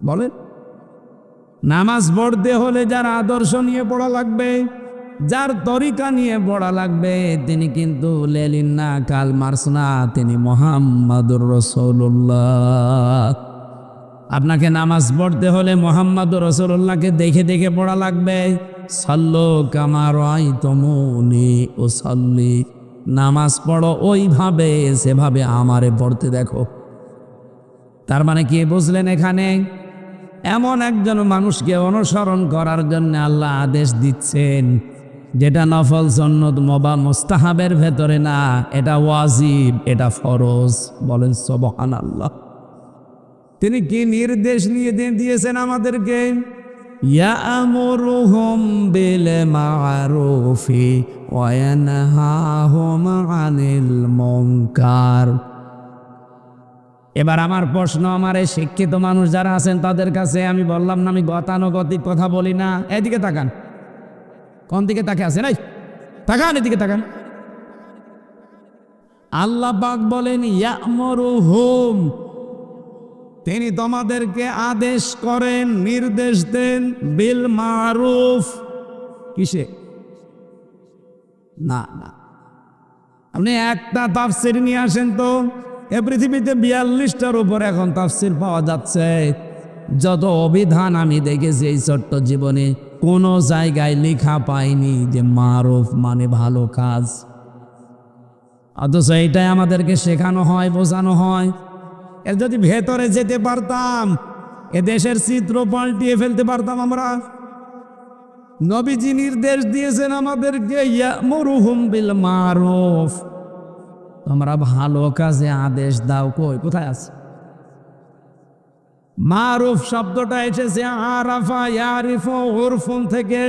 বলেন। নামাজ পড়তে হলে যার আদর্শ নিয়ে পড়া লাগবে, যার তরিকা নিয়ে পড়া লাগবে, তিনি কিন্তু লেলিন না, কাল মার্স না, তিনি মুহাম্মাদুর রাসূলুল্লাহ। আপনাকে নামাজ পড়তে হলে মুহাম্মাদুর রাসূলুল্লাহকে দেখে দেখে পড়া লাগবে। সাল্লু কামা রাআইতুমুনি উসাল্লি। নামাজ পড়ো ওইভাবে সেভাবে আমারে পড়তে দেখো। তার মানে কি বুঝলেন? এখানে এমন একজন মানুষকে অনুসরণ করার জন্য আল্লাহ আদেশ দিচ্ছেন, যেটা নফল সুন্নত বা মুস্তাহাবের ভেতরে না, এটা ওয়াজিব, এটা ফরজ। বলেন সুবহানাল্লাহ। তিনি কি নির্দেশ নিয়ে দিয়েছেন আমাদেরকে? ইয়ামুরুহুম বিল মা'রুফি ওয়া ইয়ানহাহুম আনিল মুনকার। এবার আমার প্রশ্ন, আমার এই শিক্ষিত মানুষ যারা আছেন তাদের কাছে আমি বললাম না, আমি গতানুগতিক কথা বলি না। এদিকে তাকান। কোন দিকে তাকে আছেন? এই তাকান, এদিকে তাকান। আল্লাহ পাক বলেন ইয়ামুরুহুম, তিনি তোমাদেরকে আদেশ করেন, নির্দেশ দেন, বিল মারুফ। কিসে? না না, আপনি একটা তাফসির নিয়ে আসেন তো। এ পৃথিবীতে 42টার উপর এখন তাফসির পাওয়া যাচ্ছে। যত অভিধান আমি দেখেছি এই ছোট্ট জীবনে কোনো জায়গায় লেখা পাইনি যে মারুফ মানে ভালো কাজ। অথচ এইটাই আমাদেরকে শেখানো হয়, বোঝানো হয়। এর যদি ভেতরে যেতে পারতাম, এ দেশের চিত্র পাল্টিয়ে ফেলতে পারতাম আমরা। নবীজি নির্দেশ দিয়েছেন আমাদেরকে, ইয়ামুরুহুম বিল মারুফ, তোমরা ভালো কাজে আদেশ দাও। কোথায় আছে? মারুফ শব্দটা এসেছে আরাফা ইয়ারিফু উরফুন থেকে।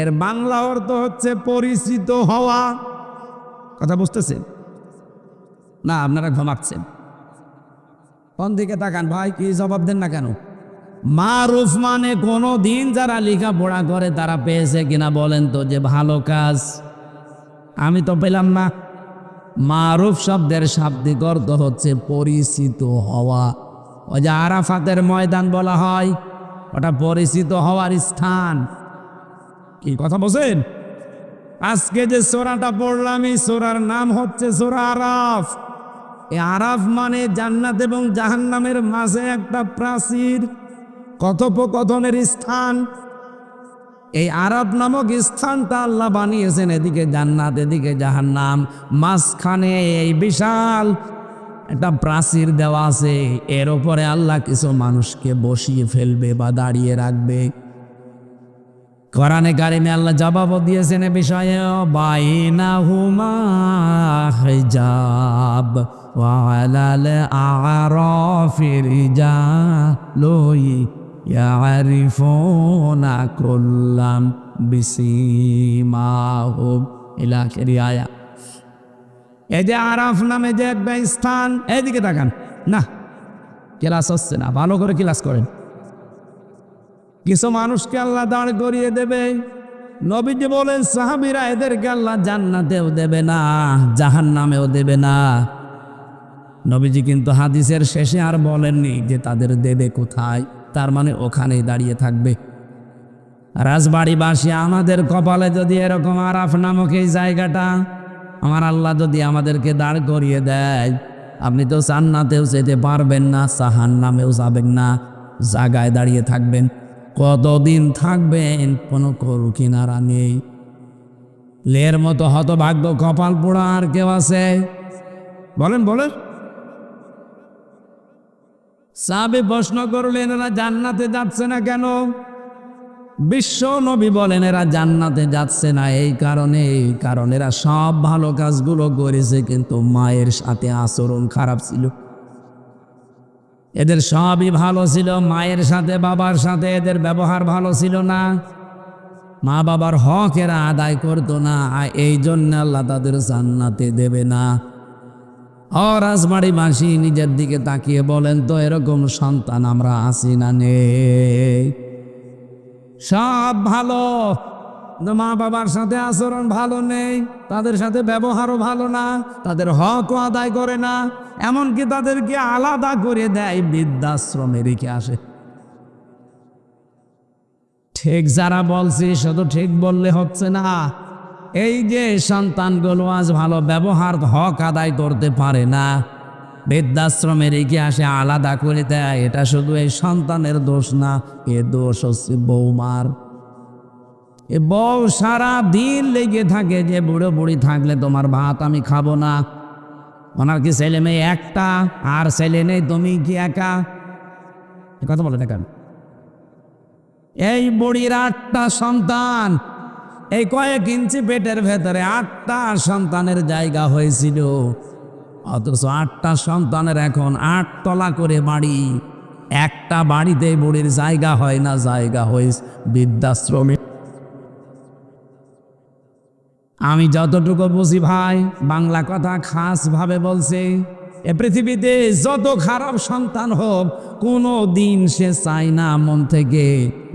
এর বাংলা অর্থ হচ্ছে পরিচিত হওয়া। কথা বুঝতেছেন না? আপনারা ঘুমাচ্ছেন, কোন দিকে তাকান ভাই, কি জবাব দেন না কেন? মারুফ মানে কোনো দিন যারা লেখাপড়া করে তারা পেয়েছে কিনা বলেন তো যে ভালো কাজ? আমি তো পেলাম না। মারুফ শব্দের শাব্দিক অর্থ হচ্ছে পরিচিত হওয়া। ওই যে আরাফাতের ময়দান বলা হয়, ওটা পরিচিত হওয়ার স্থান। কি কথা বলছেন? আজকে যে সূরাটা পড়লাম এই সূরার নাম হচ্ছে সূরা আরাফ। এই আরাফ মানে জান্নাত এবং জাহান্নামের মাঝে একটা প্রাচীর, কথোপকথনের স্থান। এই আরাফ নামক স্থানটা আল্লাহ বানিয়েছেন, এদিকে জান্নাত এদিকে জাহান্নাম, মাঝখানে এই বিশাল একটা প্রাচীর দেওয়া আছে। এর উপরে আল্লাহ কিছু মানুষকে বসিয়ে ফেলবে বা দাঁড়িয়ে রাখবে। কোরআনে কারিমে আল্লাহ জবাব দিয়েছেন এ বিষয়ে, বাইনাহুমা হিজাব ওয়া আলাল আরাফি রিজালুন ইয়ারিফুনা কুল্লাম বিসিমাহুম ইলা আখিরি আয়া। এই যে আরাফ নামে যে একটা স্থান, এইদিকে তাকান না, ক্লাস হচ্ছে না, ভালো করে ক্লাস করেন। কিছু মানুষকে আল্লাহ দাঁড় করিয়ে দেবে। নবীজি বলেন সাহাবীরা এদেরকে আল্লাহ জান্নাতেও দেবে না, জাহান্নামেও দেবে না। নবীজি কিন্তু হাদিসের শেষে আর বলেননি যে তাদের দেবে কোথায়, তার মানে ওখানেই দাঁড়িয়ে থাকবে। রাজবাড়িবাসী আমাদের কপালে যদি এরকম আরাফ নামক এই জায়গাটা আমার আল্লাহ যদি আমাদেরকে দাঁড় করিয়ে দেয়, আপনি তো জান্নাতেও যেতে পারবেন না, জাহান্নামেও যাবেন না, জায়গায় দাঁড়িয়ে থাকবেন। কতদিন থাকবেন কোনো করু কিনারা নেই। লের মতো হতভাগ্য কপাল পোড়া আর কেউ আছে? বলেন বলেন। সাহাবী প্রশ্ন করলেন এরা জান্নাতে যাচ্ছে না কেন? বিশ্ব নবী বলেন এরা জান্নাতে যাচ্ছে না এই কারণ এরা সব ভালো কাজগুলো করেছে, কিন্তু মায়ের সাথে আচরণ খারাপ ছিল। এদের সবই ভালো ছিল, মায়ের সাথে বাবার সাথে এদের ব্যবহার ভালো ছিল না। মা বাবার হক এরা আদায় করতো না, এই জন্য আল্লাহ তাদের জান্নাতে দেবে না। রাজবাড়ি মাসি নিজের দিকে তাকিয়ে বলেন তো এরকম সন্তান আমরা আছি না নেই? সব ভালো, মা বাবার সাথে আচরণ ভালো নেই, তাদের সাথে ব্যবহারও ভালো না, তাদের হকও আদায় করে না, এমনকি তাদেরকে আলাদা করে দেয়, বৃদ্ধাশ্রমে রেখে আসে। ঠিক যারা বলছি শুধু ঠিক বললে হচ্ছে না। এই যে সন্তানগুলো আজ ভালো ব্যবহার হক আদায় করতে পারে না, বৃদ্ধাশ্রমে রেখে আসে, আলাদা করে দেয়, এটা শুধু এই সন্তানের দোষ না, এ দোষ হচ্ছে বৌমার। এ বউ সারা দিন লেগে থাকে যে বুড়ো বুড়ি থাকলে তোমার ভাত আমি খাবো না। ওনার কি ছেলে মেয়ে একটা, আর ছেলে নেই, তুমি কি একা? কথা বলে না কেন? এই বুড়ির 8টা সন্তান, এই কয়েক ইঞ্চি পেটের ভেতরে 8টা সন্তানের জায়গা হয়েছিল, অথচ 8টা সন্তানের এখন 8 তলা করে বাড়ি। একটা বাড়িতে বুড়ির জায়গা হয় না, জায়গা হয়েছে বৃদ্ধাশ্রমে। আমি যতটুকু বুঝি ভাই, বাংলা কথা খাস ভাবে বলছে, এ পৃথিবীতে যত খারাপ সন্তান হোক, কোনো দিন সে চায় না মন থেকে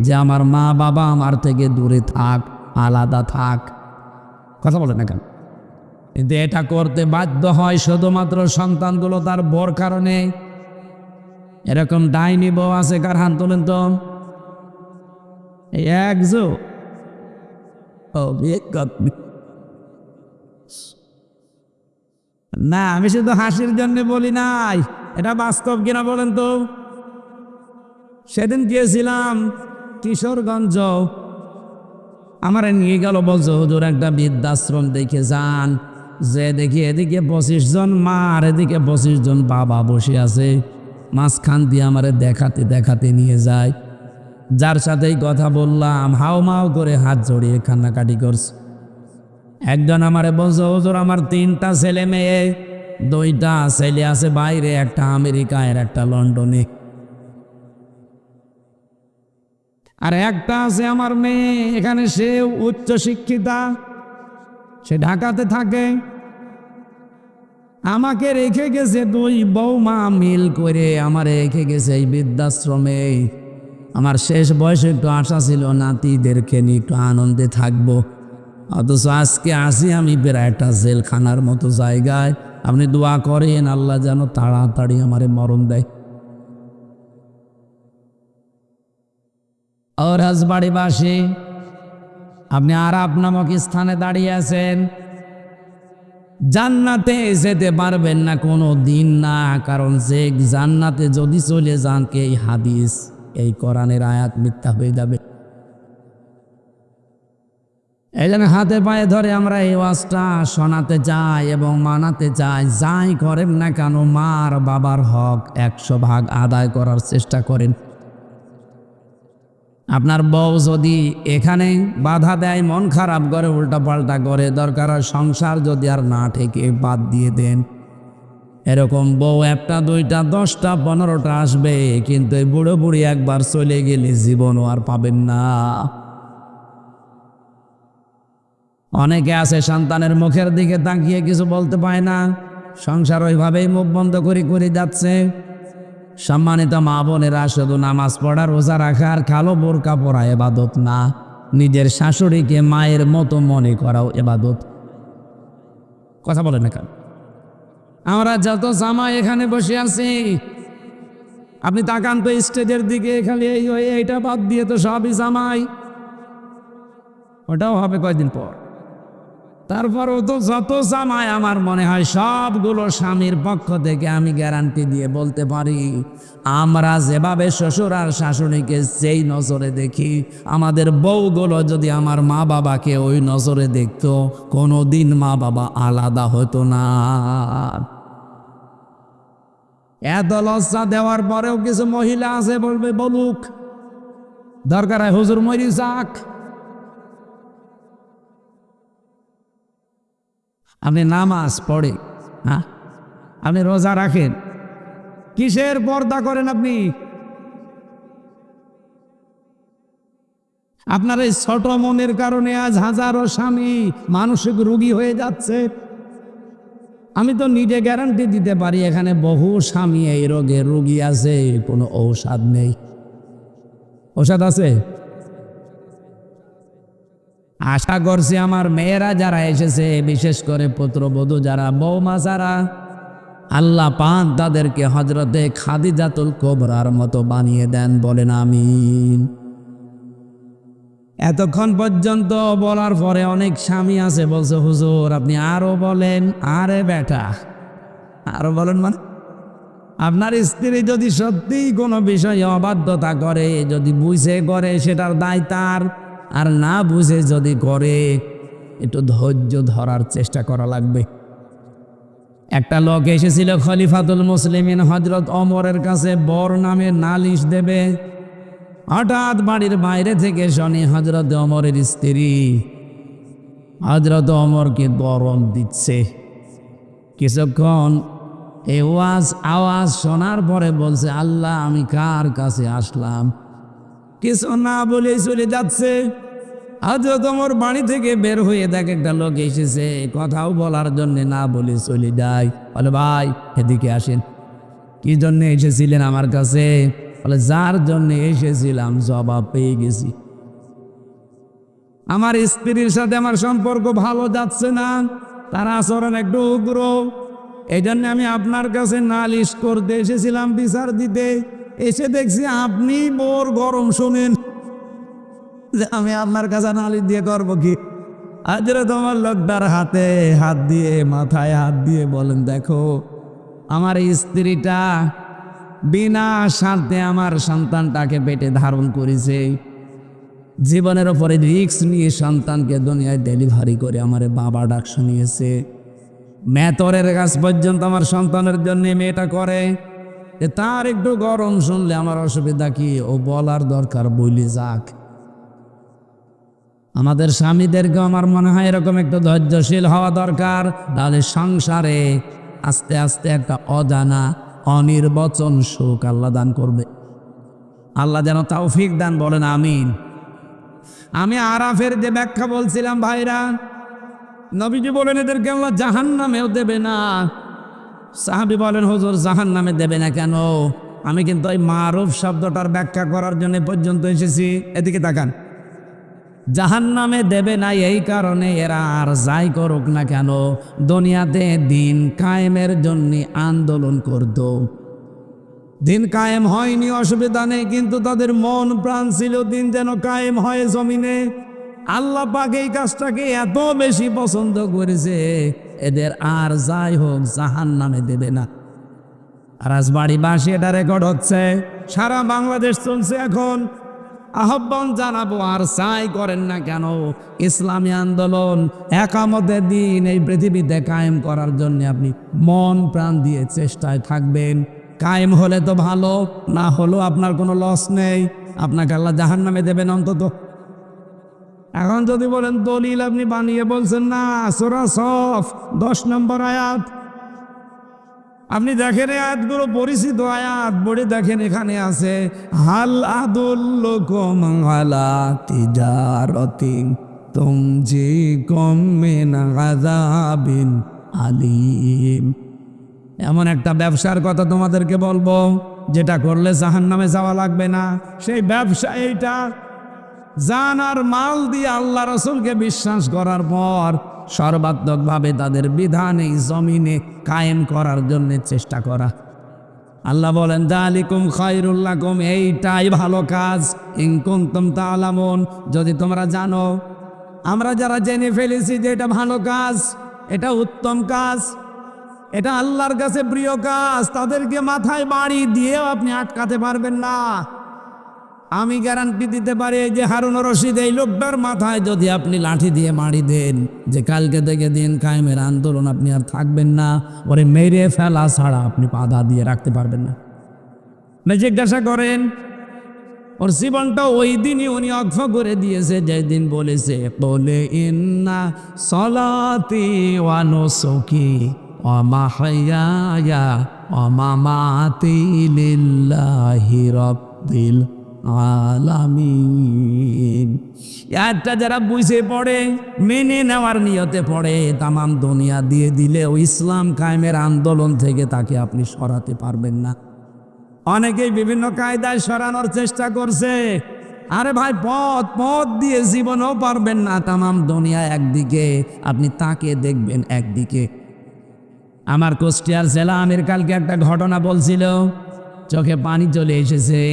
যে আমার মা বাবা আমার থেকে দূরে থাক, আলাদা থাক। কথা বলে না কেন? কিন্তু এটা করতে বাধ্য হয় শুধুমাত্র সন্তানগুলো তার বর কারণে। এরকম ডাইনি বউ আছে কার হাত তোলেন তো? এই একজো না, আমি শুধু হাসির জন্য বলি নাই, এটা বাস্তব কিনা বলেন তো। সেদিন গিয়েছিলাম কিশোরগঞ্জ, আমার নিয়ে গেল, বলছো হুজুর একটা বৃদ্ধাশ্রম দেখে যান। যে দেখি এদিকে 25 জন মা আর এদিকে 25 জন বাবা বসে আছে, মাঝখান দিয়ে আমারে দেখাতে দেখাতে নিয়ে যায়। যার সাথেই কথা বললাম হাও মাও করে হাত জড়িয়ে কান্নাকাটি করছে। একজন আমারে বলছে হুজুর আমার 3টা ছেলে মেয়ে, 2টা ছেলে আছে বাইরে, একটা আমেরিকায় আর একটা লন্ডনে, আর একটা আছে আমার মেয়ে এখানে, সে উচ্চ শিক্ষিতা, সে ঢাকাতে থাকে। আমাকে রেখে গেছে 2 বৌমা মিল করে, আমার রেখে গেছে এই বৃদ্ধাশ্রমে। আমার শেষ বয়সে একটু আশা ছিল নাতিদেরকে নিয়ে একটু আনন্দে থাকবো, অথচ আজকে আসি আমি প্রায় একটা জেলখানার মতো জায়গায়। আপনি দোয়া করেন আল্লাহ যেন তাড়াতাড়ি আমারে মরণ দেয়। और হাজবাড়িবাসী, আপনি আরাফ নামক স্থানে দাঁড়িয়ে আছেন, জান্নাতে যেতে পারবেন না কোনো দিন না, কারণ যে জান্নাতে যদি চলে যান এই হাদিস এই কোরআনের আয়াত মিথ্যা হয়ে যাবে। এই জন্য হাতে পায়ে ধরে আমরা এই ওয়াজটা শোনাতে চাই এবং মানাতে চাই। যাই করেন না কেন মার বাবার হক 100 ভাগ আদায় করার চেষ্টা করেন। আপনার বউ যদি এখানে বাধা দেয়, মন খারাপ করে, উল্টাপাল্টা করে, দরকার হয় সংসার যদি আর না থেকে বাদ দিয়ে দেন। এরকম বউ 1টা 2টা 10টা 15টা আসবে, কিন্তু এই বুড়ো বুড়ি একবার চলে গেলে জীবনও আর পাবেন না। অনেকে আছে সন্তানের মুখের দিকে তাকিয়ে কিছু বলতে পায় না, সংসার ওইভাবেই মুখ বন্ধ করে করে যাচ্ছে। সম্মানিত মা বোনেরা, শুধু নামাজ পড়া রোজা রাখা আর কালো বোরকা পরা ইবাদত না, নিজের শাশুড়িকে মায়ের মতো মনে করাও ইবাদত। কথা বলেন না কেন? আমরা যত জামাই এখানে বসে আছি, আপনি তাকান তো স্টেজের দিকে, খালি এইটা বাদ দিয়ে তো সবই জামাই। ওটাও হবে কয়েকদিন পর। তারপরও তো যত জামাই আমার মনে হয় সবগুলো স্বামীর পক্ষ থেকে আমি গ্যারান্টি দিয়ে বলতে পারি, আমরা যেভাবে শ্বশুর আর শাশুড়িকে যেই নজরে দেখি, আমাদের বউগুলো যদি আমার মা বাবাকে ওই নজরে দেখতো, কোনোদিন মা বাবা আলাদা হতো না। এত লজ্জা দেওয়ার পরেও কিছু মহিলা আছে বলবে বলুক, দরকার হয় হুজুর মরি যাক। আপনি নামাজ পড়ে, হ্যাঁ, আপনি রোজা রাখেন, কিসের পর্দা করেন আপনি? আপনার এই ছোট মনের কারণে আজ হাজারো স্বামী মানসিক রোগী হয়ে যাচ্ছে। আমি তো নিজে গ্যারান্টি দিতে পারি এখানে বহু স্বামী এই রোগের রোগী আছে, কোনো ঔষধ নেই। ঔষধ আছে? আশা করছি আমার মেয়েরা যারা এসেছে, বিশেষ করে পুত্রবধূ যারা, বৌমা যারা, আল্লাহ পাক তাদেরকে হযরতে খাদিজাতুল কুবরার মতো বানিয়ে দেন, বলেন আমিন। এতক্ষণ পর্যন্ত বলার পরে অনেক স্বামী আছে বলছে হুজুর আপনি আরো বলেন। আরে বেটা, আরো বলেন মানে? আপনার স্ত্রী যদি সত্যিই কোনো বিষয়ে অবাধ্যতা করে, যদি বুঝে করে সেটার দায় তার, আর না বুঝে যদি করে একটু ধৈর্য ধরার চেষ্টা করা লাগবে। একটা লোক এসেছিল খলিফাতুল মুসলিমিন হযরত ওমরের কাছে বর নামে নালিশ দেবে। হঠাৎ বাড়ির বাইরে থেকে শুনি হযরত ওমরের স্ত্রী হযরত ওমরকে দরদ দিচ্ছে। কিছুক্ষণ এই আওয়াজ শোনার পরে বলছে, আল্লাহ আমি কার কাছে আসলাম? কিছু না বলে চলে যাচ্ছে। হযরত ওমর বাড়ি থেকে বের হয়ে দেখে একটা লোক এসেছে, কথাও বলার জন্য না বলে চলে যায়। বলে ভাই এদিকে আসেন। কি জন্য এসেছিলেন আমার কাছে? বলে যার জন্য এসেছিলাম জবাব পেয়ে গেছি। আমার স্ত্রীর সাথে আমার সম্পর্ক ভালো যাচ্ছে না, তার আচরণ একটু উগ্র, এই জন্য আমি আপনার কাছে নালিশ করতে এসেছিলাম, বিচার দিতে। এসে দেখছি আপনি বোর গরম শোনেন, যে আমি আপনার কাছে নালিশ দিয়ে করবো কি? হযরত ওমর লোকটার হাতে হাত দিয়ে মাথায় হাত দিয়ে বলেন, দেখো আমার এই স্ত্রীটা বিনা স্বার্থে আমার সন্তানটাকে পেটে ধারণ করেছে, জীবনের ওপরে রিস্ক নিয়ে সন্তানকে দুনিয়ায় ডেলিভারি করে আমার বাবা ডাক শুনিয়েছে, মেতরের কাছ পর্যন্ত আমার সন্তানের জন্য মেয়েটা করে, তার একটু গরম শুনলে আমার অসুবিধা কি? ও বলার দরকার, বলি যাক। আমাদের স্বামীদেরকে আমার মনে হয় এরকম একটু ধৈর্যশীল হওয়া দরকার, তাহলে সংসারে আস্তে আস্তে একটা অজানা অনির্বচন সুখ আল্লাহ দান করবে। আল্লাহ যেন তৌফিক দান, বলেন আমিন। আমি আরাফের যে ব্যাখ্যা বলছিলাম ভাইরা, নবীজি বলেন এদেরকে আল্লাহ জাহান্নামেও দেবে না। সাহাবী বলেন, হুজুর জাহান্নামে দেবে না কেন? আমি কিন্তু ওই মারুফ শব্দটার ব্যাখ্যা করার জন্য পর্যন্ত এসেছি। এদিকে তাকান, জাহান্নামে দেবে না এই কারণে এরা আর যাই করুক না কেন দুনিয়াতে দিন কায়েমের জন্য আন্দোলন করত। দিন কায়েম হয়নি অসুবিধা নেই, কিন্তু তাদের মন প্রাণ ছিল দিন যেন কায়েম হয় জমিনে। আল্লাহ পাক এই কাজটাকে এত বেশি পছন্দ করেছে, এদের আর যাই হোক জাহান্নামে দেবে না। রাজবাড়িবাসী এটা রেকর্ড হচ্ছে, সারা বাংলাদেশ চলছে এখন। আহ্বান জানাবো, আর চাই করেন না কেন, ইসলামী আন্দোলন একামতের দিন এই পৃথিবীতে কায়েম করার জন্য আপনি মন প্রাণ দিয়ে চেষ্টায় থাকবেন। কায়েম হলে তো ভালো, না হলেও আপনার কোনো লস নেই, আপনাকে আল্লাহ জাহান্নামে দেবেন অন্তত। এখন যদি বলেন দলিল আপনি বানিয়ে বলছেন না, সূরা সফ 10 নম্বর আয়াত, আপনি দেখেন এই আয়াতগুলো পরিচিত আয়াত, পড়ে দেখেন এখানে আছে হাল আদুল্লুকুম আলা তিজারাতিন তুনজিকুম মিন আযাবিন আলীম। এমন একটা ব্যবসার কথা তোমাদেরকে বলবো যেটা করলে জাহান্নামে যাওয়া লাগবে না। সেই ব্যবসা এইটা, জান আর মাল দিয়ে আল্লাহ রাসূলকে বিশ্বাস করার পর সর্বাত্মকভাবে তাদের বিধান এই জমিনে কায়েম করার জন্য চেষ্টা করা। আল্লাহ বলেন যালিকুম খায়রুল লাকুম, এইটাই ভালো কাজ, ইন কুনতুম তা'লামুন, যদি তোমরা জানো। আমরা যারা জেনে ফেলেছি যে এটা ভালো কাজ, এটা উত্তম কাজ, এটা আল্লাহর কাছে প্রিয় কাজ, তাদেরকে মাথায় বাড়ি দিয়েও আপনি আটকাতে পারবেন না। আমি গ্যারান্টি দিতে পারি যে হারুন রশিদ এই লোকটার মাথায় যদি আপনি লাঠি দিয়ে মারি দেন যে কালকে থেকে দিন কায়েমের আন্দোলন আপনি আর থাকবেন না, ওরে মেরে ফেলা ছাড়া আপনি বাধা দিয়ে রাখতে পারবেন না। জিজ্ঞাসা করেন, ওর জীবনটা ওই দিনই উনি অক্ষ করে দিয়েছে যেদিন বলেছে, বলে ইন্না সলাতি ওয়া নুসুকি ওয়া মাহইয়ায়া ওয়া মামাতি লিল্লাহি রাব্বিল আলামিন। একটা যারা বুঝে পড়ে, মেনে নেওয়ার নিয়তে পড়ে, তামাম দুনিয়া দিয়ে দিলে ওই ইসলাম কায়েমের আন্দোলন থেকে তাকে আপনি সরাতে পারবেন না। অনেকেই বিভিন্ন কায়দায় সরানোর চেষ্টা করছে। আরে ভাই, পথ দিয়ে জীবনেও পারবেন না। তামাম দুনিয়া একদিকে, আপনি তাকে দেখবেন একদিকে। আমার কুষ্টিয়ার জেলা আমির কালকে একটা ঘটনা বলছিল, চোখে পানি চলে এসেছে।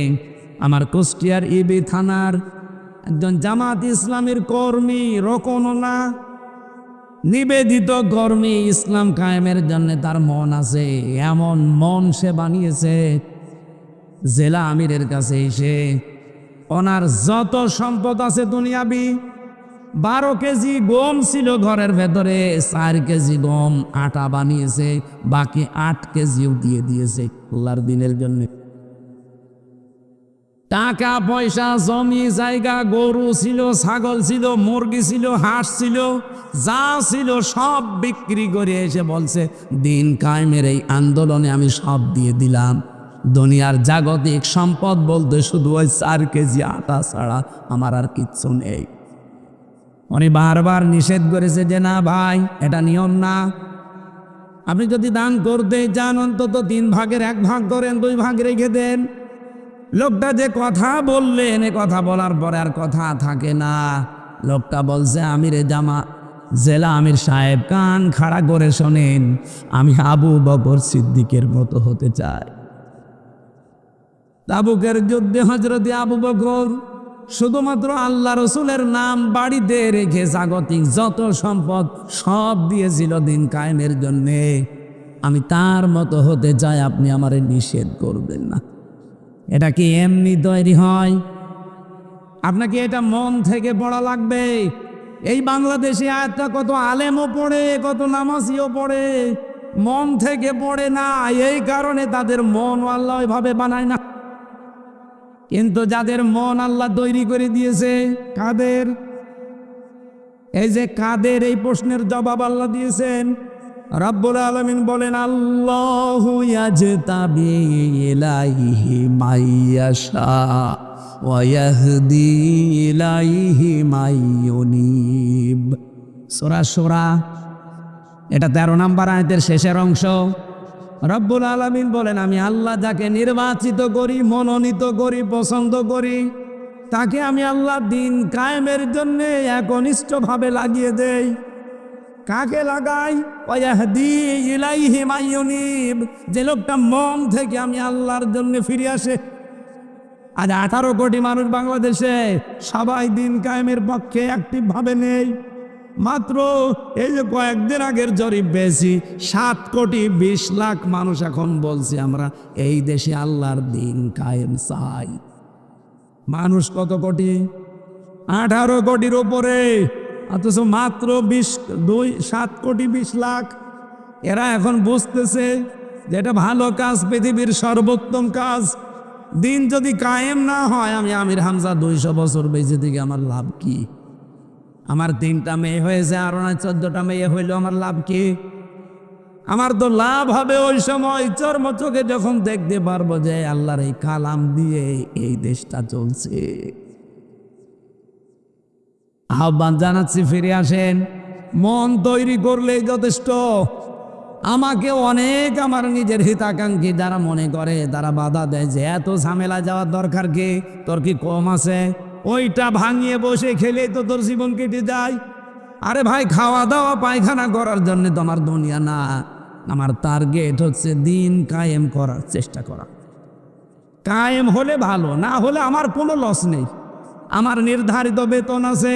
আমার কুষ্টিয়ার ইবি থানার একজন জামাত ইসলামের কর্মী, রোকনওয়ালা নিবেদিত কর্মী, ইসলাম কায়েমের জন্য তার মন আছে, এমন মন সে বানিয়েছে। জেলা আমিরের কাছে এসে ওনার যত সম্পদ আছে দুনিয়াবি, 12 কেজি গম ছিল ঘরের ভেতরে, 4 কেজি গম আটা বানিয়েছে, বাকি 8 কেজিও দিয়ে দিয়েছে আল্লাহর দিনের জন্য। টাকা পয়সা, জমি জায়গা, গরু ছিল, ছাগল ছিল, মুরগি ছিল, হাঁস ছিল, যা ছিল সব বিক্রি করে এসে বলছে, দিন কায়েমের এই আন্দোলনে আমি সব দিয়ে দিলাম। দুনিয়ার জাগতিক সম্পদ বলতে শুধু ওই 4 কেজি আটা ছাড়া আমার আর কিচ্ছু নেই। উনি বারবার নিষেধ করেছে যে না ভাই, এটা নিয়ম না। আপনি যদি দান করতে চান অন্তত 3 ভাগের 1 ভাগ করেন, 2 ভাগ রেখে দেন। লোকটা যে কথা বললেন, এ কথা বলার পরে আর কথা থাকে না। লোকটা বলছে, আমিরে জামা জেলা আমির সাহেব, কান খাড়া করে শোনেন, আমি আবু বকর সিদ্দিকের মতো হতে চাই। তাবুকের যুদ্ধে হযরত আবু বকর শুধুমাত্র আল্লাহ রসুলের নাম বাড়িতে রেখে জাগতিক যত সম্পদ সব দিয়েছিল দিন কায়েমের জন্যে। আমি তার মতো হতে চাই, আপনি আমারে নিষেধ করবেন না। এটা কি এমনি তৈরি হয়? আপনাকে এটা মন থেকে পড়া লাগবে। এই বাংলাদেশে আয়াতটা কত আলেমও পড়ে, কত নামাজিও পড়ে, মন থেকে পড়ে না। এই কারণে তাদের মন আল্লাহ ওইভাবে বানায় না। কিন্তু যাদের মন আল্লাহ তৈরি করে দিয়েছে, কাদের? এই যে কাদের, এই প্রশ্নের জবাব আল্লাহ দিয়েছেন। রাব্বুল আলামিন বলেন, আল্লাহু ইয়াজতাবি ইলাইহি মাইয়াশা ওয়া ইয়াহদি ইলাইহি মাইয়ুনিব। সূরা শূরা, এটা 13 নম্বর আয়াতের শেষের অংশ। রব্বুল আলামিন বলেন, আমি আল্লাহ যাকে নির্বাচিত করি, মনোনীত করি, পছন্দ করি, তাকে আমি আল্লাহ দিন কায়েমের জন্য একনিষ্ঠভাবে লাগিয়ে দেই। কাকে লাগাই? ওয়াহদি ইলাইহি মাইয়ুনিব, যে লোকটা মন থেকে আমি আল্লাহর জন্য ফিরে আসে। আজ 18 কোটি মানুষ বাংলাদেশে, সবাই দিন কায়েমের পক্ষে অ্যাক্টিভ ভাবে নেই। মাত্র এই যে কয়েকদিন আগের জরিপ পেয়েছি, 7 কোটি 20 লাখ মানুষ এখন বলছে আমরা এই দেশে আল্লাহর দিন কায়েম চাই। মানুষ কত কোটি? 18 কোটির উপরে, অথচ মাত্র 7 কোটি 20 লাখ। এরা এখন বুঝতেছে যে এটা ভালো কাজ, পৃথিবীর সর্বোত্তম কাজ। দিন যদি কায়েম না হয়, আমি আমির হামজা 200 বছর বেঁচে থেকে আমার লাভ কি? আমার 3টা মেয়ে হয়েছে, আরো না 14টা মেয়ে হইলো, আমার লাভ কি? আমার তো লাভ হবে ওই সময় চর্ম চোখে যখন দেখতে পারবো যে আল্লাহর এই কালাম দিয়ে এই দেশটা চলছে। আহ্বান জানাচ্ছি, ফিরে আসেন। মন তৈরি করলেই যথেষ্ট। আমাকে অনেক আমার নিজের হিতাকাঙ্ক্ষী যারা মনে করে, তারা বাধা দেয় যে এত ঝামেলা যাওয়ার দরকার কি, তোর কি কম আছে? ওইটা ভাঙিয়ে বসে খেলে তো তোর জীবন কেটে যায়। আরে ভাই, খাওয়া দাওয়া পায়খানা করার জন্য তো আমার দুনিয়া না। আমার টার্গেট হচ্ছে দিন কায়েম করার চেষ্টা করা। কায়েম হলে ভালো, না হলে আমার কোনো লস নেই। আমার নির্ধারিত বেতন আছে।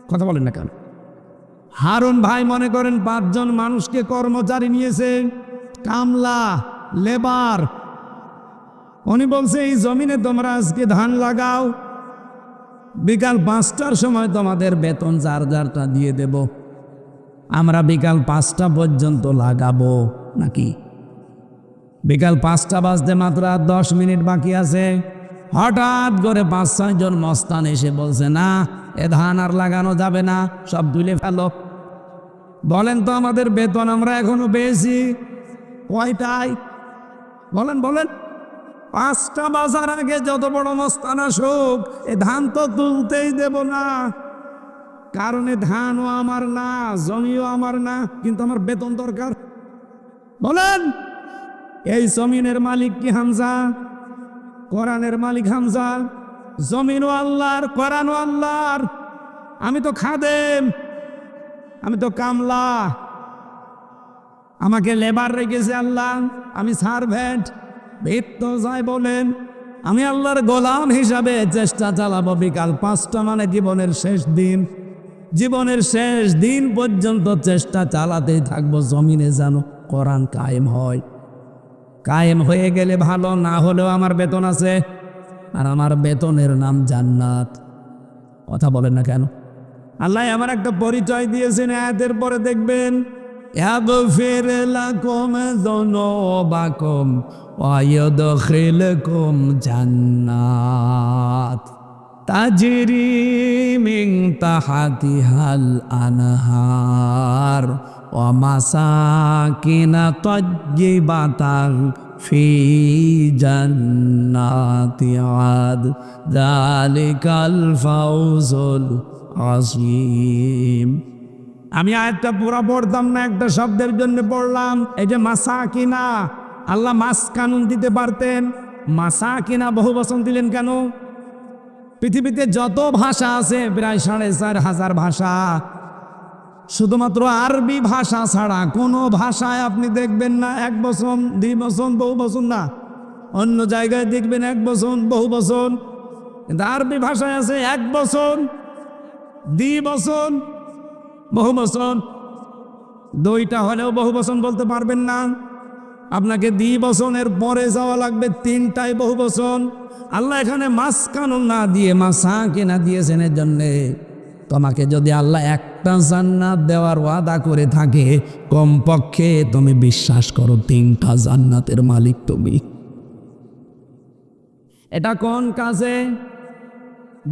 কথা বলেন না কেন? হারুন ভাই মনে করেন 5 জন মানুষকে কর্মচারী নিয়েছে, কামলা, লেবার। উনি বলছে এই জমিনে তোমরা আজকে ধান লাগাও, বিকাল 5টার সময় তোমাদের বেতন যার যারটা দিয়ে দেব। আমরা বিকাল 5টা পর্যন্ত লাগাবো নাকি? বিকাল 5টা বাজতে মাত্র 10 মিনিট বাকি আছে। হঠাৎ করে 5-6 জন মস্তান এসে বলছে, না, এ ধান আর লাগানো যাবে না, সব তুলে ফেলো। বলেন তো, আমাদের বেতন আমরা এখনো পেয়েছি কয়টায়? বলেন বলেন। 5টা বাজার আগে যত বড় মস্তান আসুক, এ ধান তো তুলতেই দেব না। কারণ এ ধানও আমার না, জমিও আমার না, কিন্তু আমার বেতন দরকার। বলেন, এই জমিনের মালিক কি হামজা? কোরআনের মালিক হামজা। জমিনও আল্লাহর, কোরআনও আল্লাহর। আমি তো খাদেম, আমি তো কামলা। আমাকে লেবার রেখেছে আল্লাহ, আমি সার্ভেন্ট। ভিত্ত যাই বলেন, আমি আল্লাহর গোলাম হিসাবে চেষ্টা চালাবো। বিকাল 5টা মানে জীবনের শেষ দিন। জীবনের শেষ দিন পর্যন্ত চেষ্টা চালাতেই থাকবো, জমিনে যেন কোরআন কায়েম হয়। কায়েম হয়ে গেলে ভালো, না হলেও আমার বেতন আছে, আর আমার বেতনের নাম জান্নাত। কথা বলেন না কেন? আল্লাহ আমার একটা পরিচয় দিয়েছেন, আয়াতের পরে দেখবেন, ইয়াগফির লাকুম যুনুবাকুম ওয়া ইউদখিলকুম জান্নাত তাজরি মিন তাহতিহাল আনহার ওয়া মাসাকিন তাজ্জিবাতান ফি জান্নাতি আদ যালিকাল ফাউজুল আযীম। আমি আয়াতটা পুরা পড়তাম না, একটা শব্দের জন্য পড়লাম। এই যে মাসাকিনা, আল্লাহ মাস কানুন দিতে পারতেন, মাসাকিনা বহু বচন দিলেন কেন? পৃথিবীতে যত ভাষা আছে প্রায় 4,500 ভাষা, শুধুমাত্র আরবি ভাষা ছাড়া কোনো ভাষায় আপনি দেখবেন না 1 বচন, 2 বচন, বহু বচন না। অন্য জায়গায় দেখবেন 1 বচন, বহু বচন। কিন্তু আরবি ভাষায় আছে 1 বছর, দ্বিবচন, বহু বচন। 2টা হলেও বহু বচন বলতে পারবেন না, আপনাকে দ্বিবচনের পরে যাওয়া লাগবে, 3টায় বহু বচন। আল্লাহ এখানে মাসকানুন না দিয়ে মাসাকিনা দিয়েছেন এর জন্যে তোমাকে যদি আল্লাহ একটা জান্নাত দেওয়ার ওয়াদা করে থাকে, কমপক্ষে তুমি বিশ্বাস করো 3টা জান্নাতের মালিক তুমি। এটা কোন কাজে?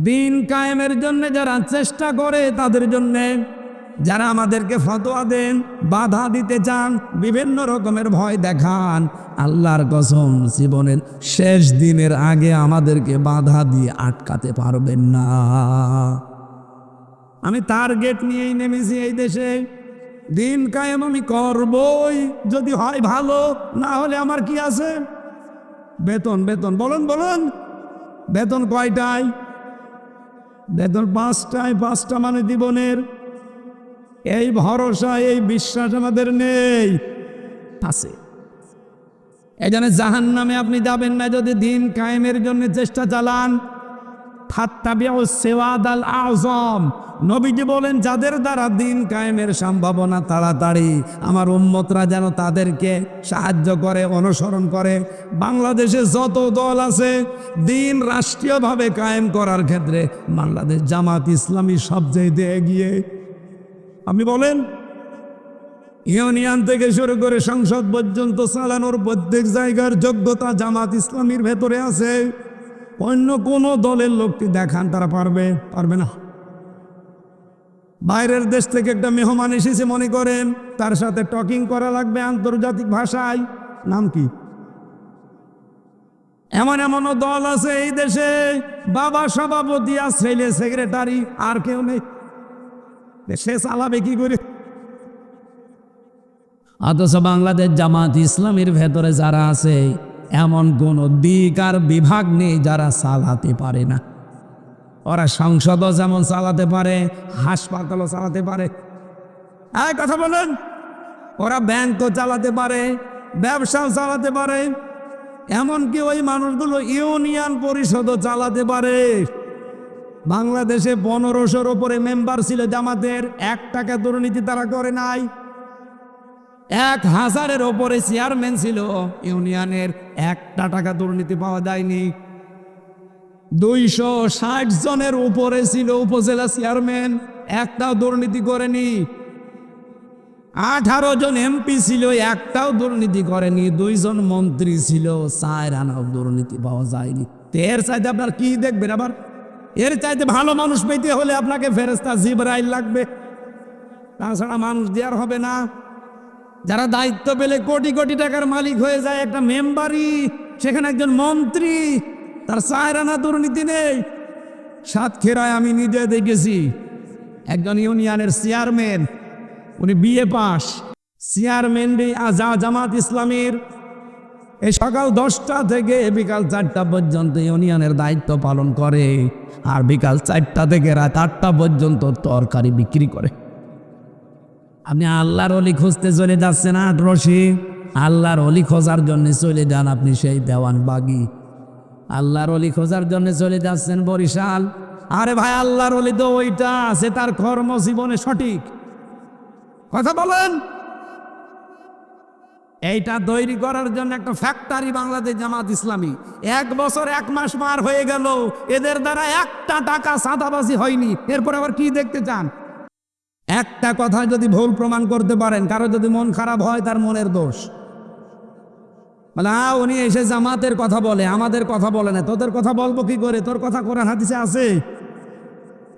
দিন কায়েমের জন্য যারা চেষ্টা করে তাদের জন্যে, যারা আমাদেরকে ফতোয়া দেন, বাধা দিতে চান, বিভিন্ন রকমের ভয় দেখান, আল্লাহর কসম জীবনের শেষ দিনের আগে আমাদেরকে বাধা দিয়ে আটকাতে পারবেন না। আমি টার্গেট নিয়েই নেমেছি এই দেশে, দিন কায়েম আমি করবই, যদি হয় ভালো, না হলে আমার কি আছে? বেতন বেতন বলুন বলুন, বেতন কয়টায়? বেতন 5টায়, 5টা মানে জীবনের। এই ভরসা, এই বিশ্বাস আমাদের নেই, আছে। এই জন্য জাহান্নামে আপনি যাবেন না যদি দিন কায়েমের জন্য চেষ্টা চালান। ফাত্তাবিউ সিওয়াদাল আযম, নবীজি বলেন যাদের দ্বারা দিন কায়েমের সম্ভাবনা তাড়াতাড়ি, আমার উম্মতরা যেন তাদেরকে সাহায্য করে, অনুসরণ করে। বাংলাদেশে যত দল আছে দিন রাষ্ট্রীয়ভাবে কায়েম করার ক্ষেত্রে বাংলাদেশ জামাত ইসলামী সবচেয়ে এগিয়ে। আপনি বলেন, ইউনিয়ন থেকে শুরু করে সংসদ পর্যন্ত চালানোর প্রত্যেক জায়গার যোগ্যতা জামাত ইসলামীর ভেতরে আছে। অন্য কোনো দলের লোককে দেখান, তারা পারবে না। বাইরের দেশ থেকে একটা মেহমান এসেছে মনে করেন, তার সাথে টকিং করা লাগবে আন্তর্জাতিক ভাষায়, নাম কি? এমন এমনও দল আছে এই দেশে, বাবা সভাপতি আর ছেলে সেক্রেটারি, আর কেউ নেই, সে চালাবে কি করে? অথচ বাংলাদেশ জামাত ইসলামীর ভেতরে যারা আছে এমন কোন দিক আর বিভাগ নেই যারা চালাতে পারে না। ওরা সংসদও যেমন চালাতে পারে, হাসপাতালও চালাতে পারে, এক কথা বলেন, ওরা ব্যাংকও চালাতে পারে, ব্যবসাও চালাতে পারে, এমনকি ওই মানুষগুলো ইউনিয়ন পরিষদও চালাতে পারে। বাংলাদেশে 1500-র উপরে মেম্বার ছিল জামাতের, 1 টাকা দুর্নীতি তারা করে নাই। 1000-এর ওপরে চেয়ারম্যান ছিল ইউনিয়নের, 1টা টাকা দুর্নীতি পাওয়া যায়নি। 260 জনের উপরে ছিল উপজেলা চেয়ারম্যান, একটাও দুর্নীতি করেনি। 18 জন এমপি ছিল, একটাও দুর্নীতি করেনি। 2 জন মন্ত্রী ছিল, 4 আনাও দুর্নীতি পাওয়া যায়নি। এর চাইতে আপনার কি দেখবেন? আবার এর চাইতে ভালো মানুষ পেতে হলে আপনাকে ফেরেশতা জিবরাইল লাগবে, তাছাড়া মানুষ দেওয়ার হবে না। যারা দায়িত্ব পেলে কোটি কোটি টাকার মালিক হয়ে যায়, একটা মেম্বারই, সেখানে একজন মন্ত্রী, তার 4 আনা দুর্নীতি নেই। সাতক্ষীরায় আমি নিজে দেখেছি, একজন ইউনিয়নের চেয়ারম্যান, উনি বিএ পাস, চেয়ারম্যান জামাত ইসলামীর। এই সকাল 10টা থেকে বিকাল 4টা পর্যন্ত ইউনিয়নের দায়িত্ব পালন করে, আর বিকাল 4টা থেকে রাত 8টা পর্যন্ত তরকারি বিক্রি করে। আপনি আল্লাহর অলি খুঁজতে চলে যাচ্ছেন আটরশি, আল্লাহর অলি খোঁজার জন্য চলে যান আপনি সেই দেওয়ানবাগি। আল্লাহর অলি খোঁজার জন্য চলে যাচ্ছেন বরিশাল। আরে ভাই, আল্লাহর অলি তো ওইটা আছে, তার কর্মজীবনে সঠিক কথা বলেন। এইটা তৈরি করার জন্য একটা ফ্যাক্টরি বাংলাদেশ জামাত ইসলামী। 1 বছর 1 মাস পার হয়ে গেল, এদের দ্বারা 1টা টাকা চাঁদাবাজি হয়নি। এরপর আবার কি দেখতে চান? একটা কথা যদি ভুল প্রমাণ করতে পারেন, কারো যদি মন খারাপ হয়, তার মনের দোষ। বলে উনি এসে জামাতের কথা বলে, আমাদের কথা বলে না। তোদের কথা বলবো কি করে? তোর কথা কোরআন হাদিসে আছে?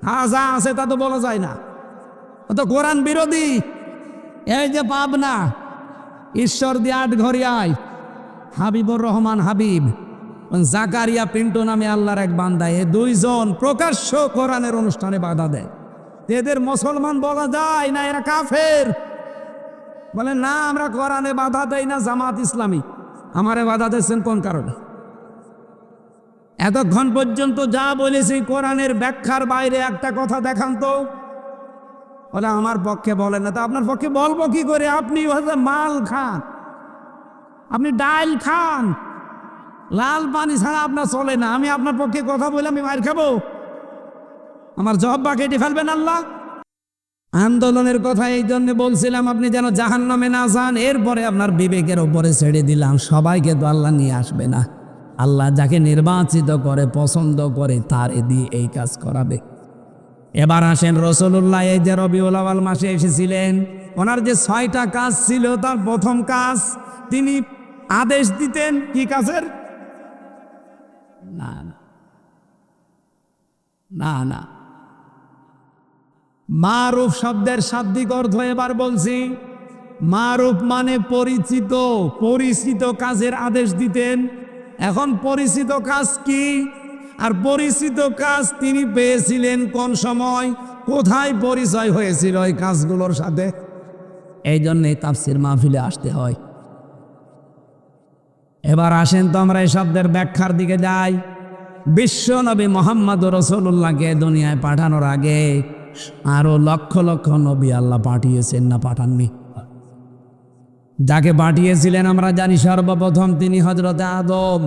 হ্যাঁ, যা আছে তা তো বলা যায় না, ও তো কোরআন বিরোধী। এই যে পাবনা ঈশ্বরদী আটঘরিয়ায় হাবিবুর রহমান হাবিব, জাকারিয়া পিন্টু নামে আল্লাহর এক বান্দা, এ 2 জন প্রকাশ্য কোরআনের অনুষ্ঠানে বাধা দেয়। এদের মুসলমান বলা যায় না, এরা কাফের। বলে না, আমরা কোরআনে বাধা দেই না, জামাত ইসলামী। আমারে বাধা দিচ্ছেন কোন কারণে? এতক্ষণ পর্যন্ত যা বলেছি কোরআনের ব্যাখ্যার বাইরে একটা কথা দেখান তো। বলে আমার পক্ষে বলেন না। তা আপনার পক্ষে বলবো কি করে? আপনি মাল খান, আপনি ডাল খান, লাল পানি ছাড়া আপনার চলে না। আমি আপনার পক্ষে কথা বলে আমি মার খাবো? আমার জব্বা কেটে ফেলবেন আল্লাহ? আন্দোলনের কথা এই জন্য বলছিলাম আপনি যেন জাহান্নামে না যান। এরপরে আপনার বিবেকের ওপরে ছেড়ে দিলাম। সবাইকে তো আল্লাহ নিয়ে আসবে না। আল্লাহ যাকে নির্বাচিত করে, পছন্দ করে, তার দিয়ে এই কাজ করাবে। এবার আসেন, রাসূলুল্লাহ এই যে রবিউল আউয়াল মাসে এসেছিলেন, ওনার যে 6টা কাজ ছিল, তার প্রথম কাজ তিনি আদেশ দিতেন। কি কাজের? না না না না, মারুফ শব্দের শাব্দিক অর্থ এবার বলছি। মারুফ মানে পরিচিত, পরিচিত কাজের আদেশ দিতেন। এখন পরিচিত কাজ কি? আর পরিচিত কাজ তিনি পেয়েছিলেন কোন সময়, কোথায় পরিচয় হয়েছিল এই কাজগুলোর সাথে? এই জন্যে তাফসীর মাহফিলে আসতে হয়। এবার আসেন তো আমরা এই শব্দের ব্যাখ্যার দিকে যাই। বিশ্ব নবী মোহাম্মদ রাসূলুল্লাহকে দুনিয়ায় পাঠানোর আগে আরো লক্ষ লক্ষ নবী আল্লাহ পাঠিয়েছেন না পাঠাননি? যাকে পাঠিয়েছিলেন আমরা জানি সর্বপ্রথম তিনি হযরতে আদম।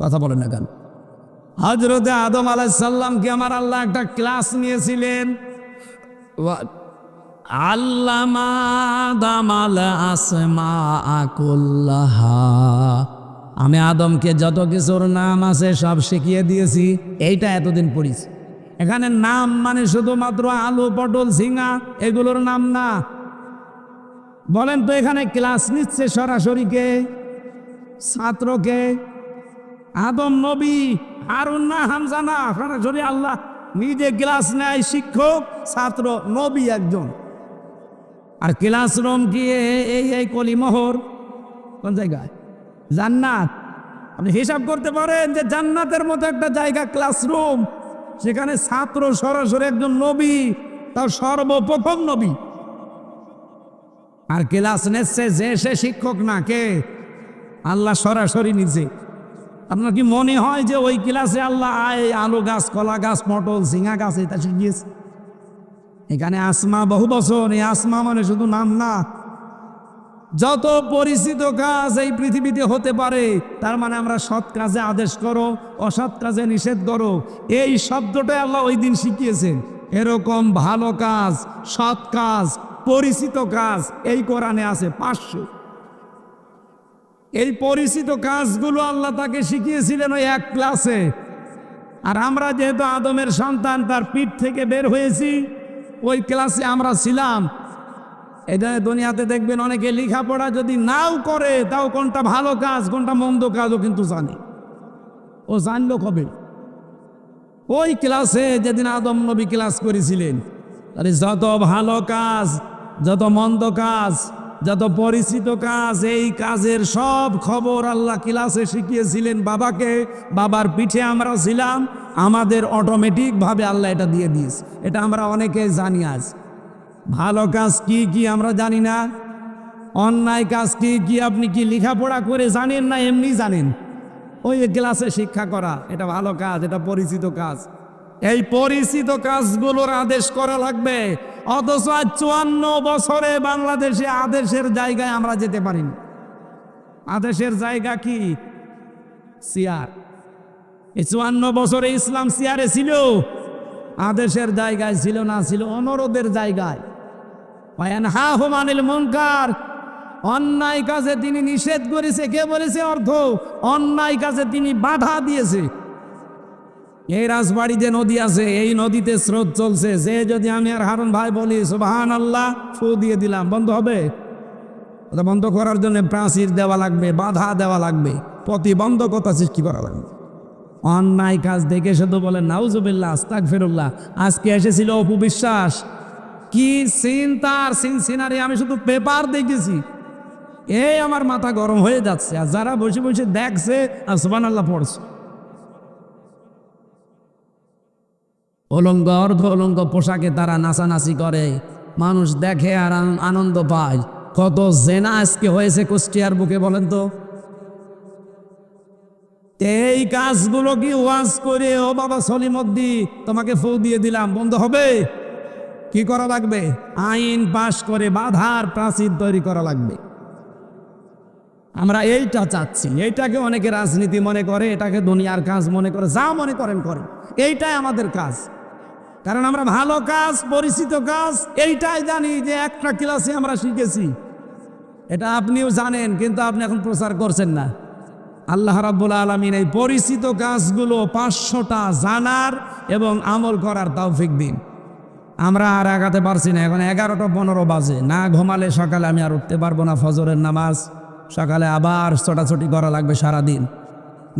কথা বলেন না কেন? হযরতে আদম আলাইহিস সালামকে আমার আল্লাহ একটা ক্লাস নিয়েছিলেন। আল্লামা আদামাল আসমাআ কুল্লাহা, আমি আদমকে যত কিছুর নাম আছে সব শিখিয়ে দিয়েছি। এইটা এতদিন পড়িছি। এখানে নাম মানে শুধুমাত্র আলু, পটল, ঝিঙা এগুলোর নাম না। বলেন তো এখানে ক্লাস নিচ্ছে সরাসরি কে? ছাত্রকে? আদম নবী, হারুন না হামজা না, সরাসরি আল্লাহ নিজে ক্লাস নেয়। শিক্ষক, ছাত্র, নবী একজন। আর ক্লাসরুম কি এই কলিমোহর? কোন জায়গায়? জান্নাত। আপনি হিসাব করতে পারেন যে জান্নাতের মতো একটা জায়গা ক্লাসরুম, সেখানে ছাত্র সরাসরি একজন নবী, তার সর্বপ্রথম নবী। আর ক্লাস নিচ্ছে যে সে শিক্ষক না, কে? আল্লাহ সরাসরি নিজে। আপনার কি মনে হয় যে ওই ক্লাসে আল্লাহ আলু গাছ, কলা গাছ, পটল, ঝিঙা গাছ এটা শিখিয়েছে? এখানে আসমা বহু বছর। এই আসমা মানে শুধু নাম না। যত পরিচিত কাজ এই পৃথিবীতে হতে পারে, তার মানে আমরা সৎ কাজে আদেশ করো, অসৎ কাজে নিষেধ করো, এই শব্দটাই আল্লাহ ওই দিন শিখিয়েছেন। এরকম ভালো কাজ, সৎ কাজ, পরিচিত কাজ এই কোরআনে আছে 500। এই পরিচিত কাজগুলো আল্লাহ তাকে শিখিয়েছিলেন ওই এক ক্লাসে। আর আমরা যেহেতু আদমের সন্তান, তার পিঠ থেকে বের হয়েছি, ওই ক্লাসে আমরা ছিলাম। এটা দুনিয়াতে দেখবেন অনেকে লেখাপড়া যদি নাও করে, তাও কোনটা ভালো কাজ কোনটা মন্দ কাজও কিন্তু জানে। ও জানলো কবে? ওই ক্লাসে যেদিন আদম নবী ক্লাস করেছিলেন। তাহলে যত ভালো কাজ, যত মন্দ কাজ, যত পরিচিত কাজ, এই কাজের সব খবর আল্লাহ ক্লাসে শিখিয়েছিলেন বাবাকে। বাবার পিঠে আমরা ছিলাম, আমাদের অটোমেটিকভাবে আল্লাহ এটা দিয়ে দিয়েছে। এটা আমরা অনেকে জানি। আজ ভালো কাজ কি কি আমরা জানি না, অন্যায় কাজ কি কি আপনি কি লেখাপড়া করে জানেন না এমনি জানেন? ওই ক্লাসে শিক্ষা করা, এটা ভালো কাজ, এটা পরিচিত কাজ। এই পরিচিত কাজগুলোর আদেশ করা লাগবে। অথচ 54 বছরে বাংলাদেশে আদেশের জায়গায় আমরা যেতে পারিনি। আদেশের জায়গা কি? চেয়ার। এই 54 বছরে ইসলাম চেয়ারে ছিল, আদেশের জায়গায় ছিল না, ছিল অনুরোধের জায়গায়। ওয়ানহাহুম আনিল মুনকার, অন্যায় কাজে তিনি নিষেধ করেছে। কে বলেছে? অর্থ অন্যায় কাজে তিনি বাধা দিয়েছে। এই রাজবাড়িতে নদী আছে, এই নদীতে স্রোত চলছে, যে যদি আমি আর হারুন ভাই বলি সুবহানাল্লাহ, ফু দিয়ে দিলাম, বন্ধ হবে? ওটা বন্ধ করার জন্য প্রাচীর দেওয়া লাগবে, বাধা দেওয়া লাগবে, প্রতিবন্ধকতা সৃষ্টি করা লাগবে। অন্যায় কাজ দেখে শুধু বলেন নাউজুবিল্লাহ, আস্তাগফিরুল্লাহ। আজকে এসেছিল অপু বিশ্বাস, কি সিন তার সিনারি আমি শুধু পেপার দেখেছি, এই আমার মাথা গরম হয়ে যাচ্ছে। আর যারা বসে বসে দেখছে আর সুবহানাল্লাহ পড়ছে। অলঙ্গ অর্ধ অলঙ্গ পোশাকে তারা নাচানাচি করে, মানুষ দেখে আর আনন্দ পায়। কত জেনা আজকে হয়েছে কুষ্টিয়ার বুকে, বলেন তো? এই কাজগুলো কি ওয়াজ করে ও বাবা সলিমদ্দি তোমাকে ফু দিয়ে দিলাম বন্ধ হবে? কি করা লাগবে? আইন পাশ করে বাধার প্রাচীর তৈরি করা লাগবে। আমরা এইটা চাচ্ছি। এইটাকে অনেকে রাজনীতি মনে করে, এটাকে দুনিয়ার কাজ মনে করে, যা মনে করেন করেন, এইটাই আমাদের কাজ। কারণ আমরা ভালো কাজ, পরিচিত কাজ এইটাই জানি, যে একটা ক্লাসে আমরা শিখেছি। এটা আপনিও জানেন, কিন্তু আপনি এখন প্রচার করছেন না। আল্লাহ রাব্বুল আলামিন এই পরিচিত কাজগুলো 500টা জানার এবং আমল করার তৌফিক দিন। আমরা আর আগাতে পারছি না। এখন 11টা 15 বাজে, না ঘুমালে সকালে আমি আর উঠতে পারবো না। ফজরের নামাজ সকালে আবার ছোটাছুটি করা লাগবে সারাদিন।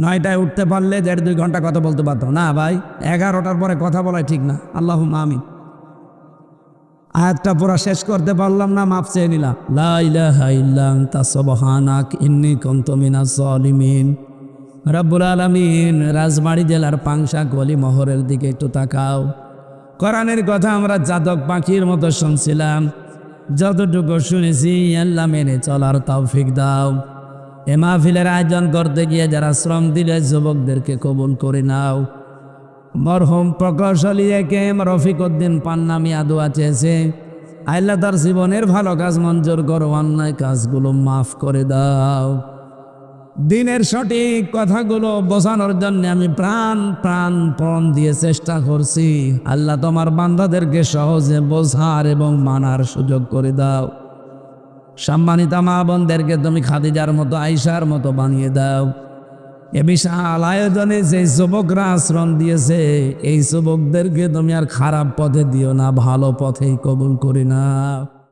9টায় উঠতে পারলে 1.5-2 ঘন্টা কথা বলতে পারতাম না ভাই। 11টার পরে কথা বলাই ঠিক না। আল্লাহুম্মা আমিন। আয়াতটা পুরা শেষ করতে পারলাম না, মাফ চেয়ে নিলাম। লা ইলাহা ইল্লা আনতা সুবহানাক ইন্নী কুনতু মিনাজ জালিমিন। রব্বুল আলামিন, রাজবাড়ী জেলার পাংশা গলি মহরের দিকে একটু তাকাও। কোরআনের কথা আমরা জাতক পাখির মতো শুনছিলাম, যতটুকু শুনেছি আল্লাহ মেনে চলার তৌফিক দাও। এ মাহফিলের আয়োজন করতে গিয়ে যারা শ্রম দিলে যুবকদেরকে কবুল করে নাও। মরহুম প্রকৌশলী একেএম রফিকউদ্দিন পান্না মিয়া দোয়া চেয়েছে, আল্লাহ তার জীবনের ভালো কাজ মঞ্জুর করো, অন্যায় কাজগুলো মাফ করে দাও। দিনের সঠিক কথাগুলো বোঝানোর জন্য আমি প্রাণ দিয়ে চেষ্টা করছি। আল্লাহ তোমার বান্দাদেরকে সহজে বোঝার এবং মানার সুযোগ করে দাও। সম্মানিত মা বোনদেরকে তুমি খাদিজার মতো, আয়েশার মতো বানিয়ে দাও। এ বিশাল আয়োজনে যে যুবকরা আশ্রম দিয়েছে, এই যুবকদেরকে তুমি আর খারাপ পথে দিও না, ভালো পথেই কবুল করে নাও।